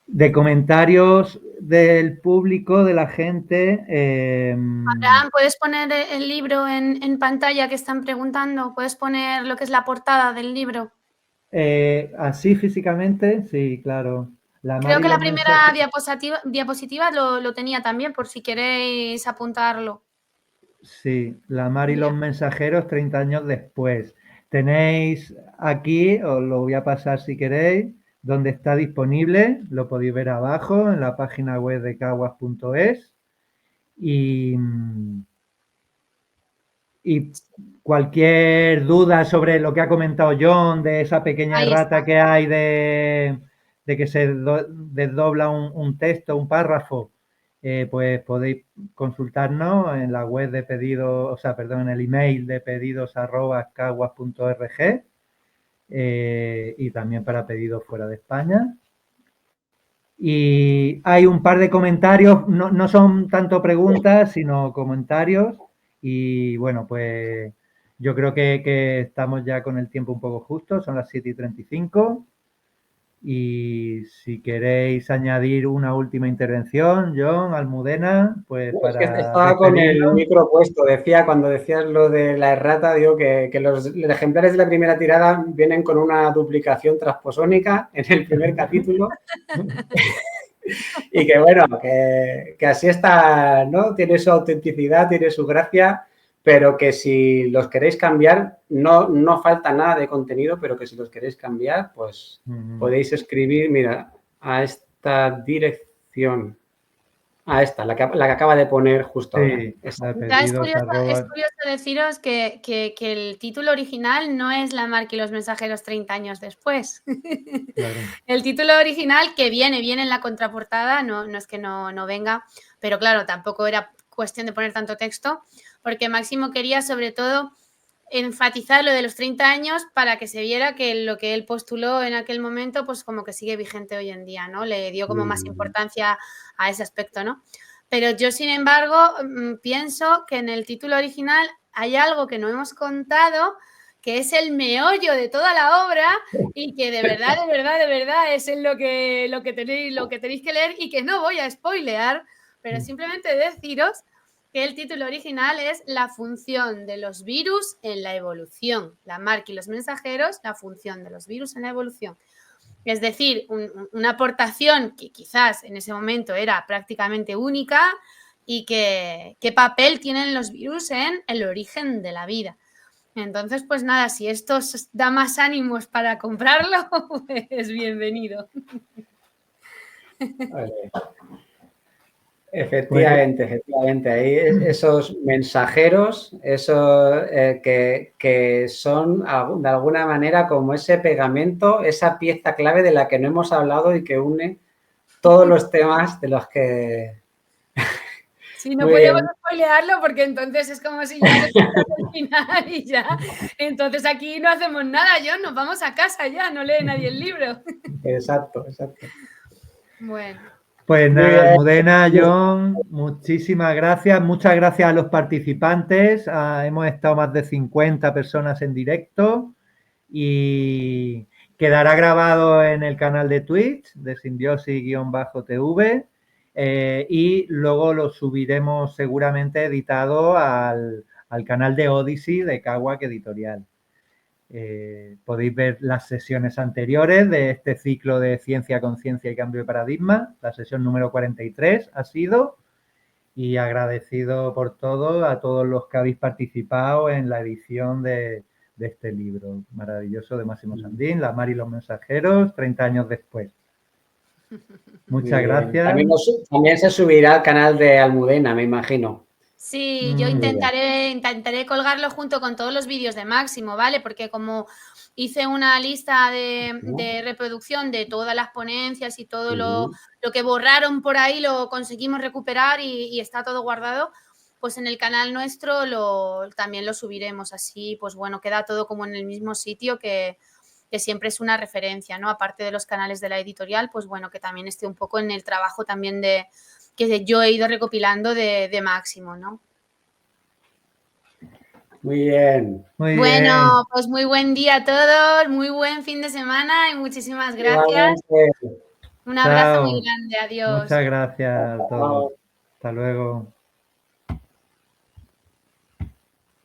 de comentarios del público, de la gente. Abraham, ¿puedes poner el libro en pantalla que están preguntando? ¿Puedes poner lo que es la portada del libro? Así físicamente, sí, claro. Creo que la primera diapositiva lo tenía también, por si queréis apuntarlo. Sí, La Mar y los mensajeros 30 años después. Tenéis aquí, os lo voy a pasar si queréis, donde está disponible, lo podéis ver abajo en la página web de caguas.es. Y cualquier duda sobre lo que ha comentado John, de esa pequeña errata que hay de que se desdobla un texto, un párrafo, pues podéis consultarnos en la web de pedidos, o sea, perdón, en el email de pedidos@caguas.org, y también para pedidos fuera de España. Y hay un par de comentarios, no son tanto preguntas, sino comentarios. Y bueno, pues yo creo que estamos ya con el tiempo un poco justo, son las 7:35. Y si queréis añadir una última intervención, John, Almudena, pues No, para es que estaba con el micro puesto. Cuando decías lo de la errata, digo que los ejemplares de la primera tirada vienen con una duplicación transposónica en el primer capítulo. Y que bueno, que así está, ¿no? Tiene su autenticidad, tiene su gracia, pero que si los queréis cambiar, no falta nada de contenido, pero que si los queréis cambiar, pues podéis escribir, mira, a esta dirección, a esta, la que acaba de poner justo ahora. Es curioso deciros que el título original no es La Mar y los mensajeros 30 años después. Claro. El título original, que viene en la contraportada, no es que no venga, pero claro, tampoco era cuestión de poner tanto texto, porque Máximo quería sobre todo enfatizar lo de los 30 años para que se viera que lo que él postuló en aquel momento, pues como que sigue vigente hoy en día, ¿no? Le dio como más importancia a ese aspecto, ¿no? Pero yo, sin embargo, pienso que en el título original hay algo que no hemos contado, que es el meollo de toda la obra y que de verdad es lo que tenéis que leer y que no voy a spoilear, pero simplemente deciros que el título original es La función de los virus en la evolución. Lamarck y los mensajeros, la función de los virus en la evolución. Es decir, una aportación que quizás en ese momento era prácticamente única y qué papel tienen los virus en el origen de la vida. Entonces, pues nada, si esto os da más ánimos para comprarlo, pues bienvenido. Vale. Efectivamente. Ahí esos mensajeros, esos que son de alguna manera como ese pegamento, esa pieza clave de la que no hemos hablado y que une todos los temas de los que... Sí, no podíamos spoilearlo porque entonces es como si ya se el final y ya. Entonces aquí no hacemos nada, John, nos vamos a casa ya, no lee nadie el libro. Exacto. Bueno. Pues nada, Almudena, John, muchísimas gracias. Muchas gracias a los participantes. Hemos estado más de 50 personas en directo y quedará grabado en el canal de Twitch de Simbiosis-TV y luego lo subiremos seguramente editado al canal de Odyssey de Kawak Editorial. Podéis ver las sesiones anteriores de este ciclo de Ciencia, Conciencia y Cambio de Paradigma. La sesión número 43 ha sido, y agradecido por todo a todos los que habéis participado en la edición de este libro maravilloso de Máximo Sandín, La Mar y los Mensajeros, 30 años después. Muchas gracias. También se subirá al canal de Almudena, me imagino. Sí, yo intentaré colgarlo junto con todos los vídeos de Máximo, ¿vale? Porque como hice una lista de reproducción de todas las ponencias y todo lo que borraron por ahí, lo conseguimos recuperar y está todo guardado, pues en el canal nuestro también lo subiremos. Así, pues bueno, queda todo como en el mismo sitio que siempre es una referencia, ¿no? Aparte de los canales de la editorial, pues bueno, que también esté un poco en el trabajo también que yo he ido recopilando de Máximo, ¿no? Muy bien. Bueno, pues muy buen día a todos, muy buen fin de semana y muchísimas gracias. Igualmente. Un abrazo muy grande, adiós. Muchas gracias a todos. Hasta luego.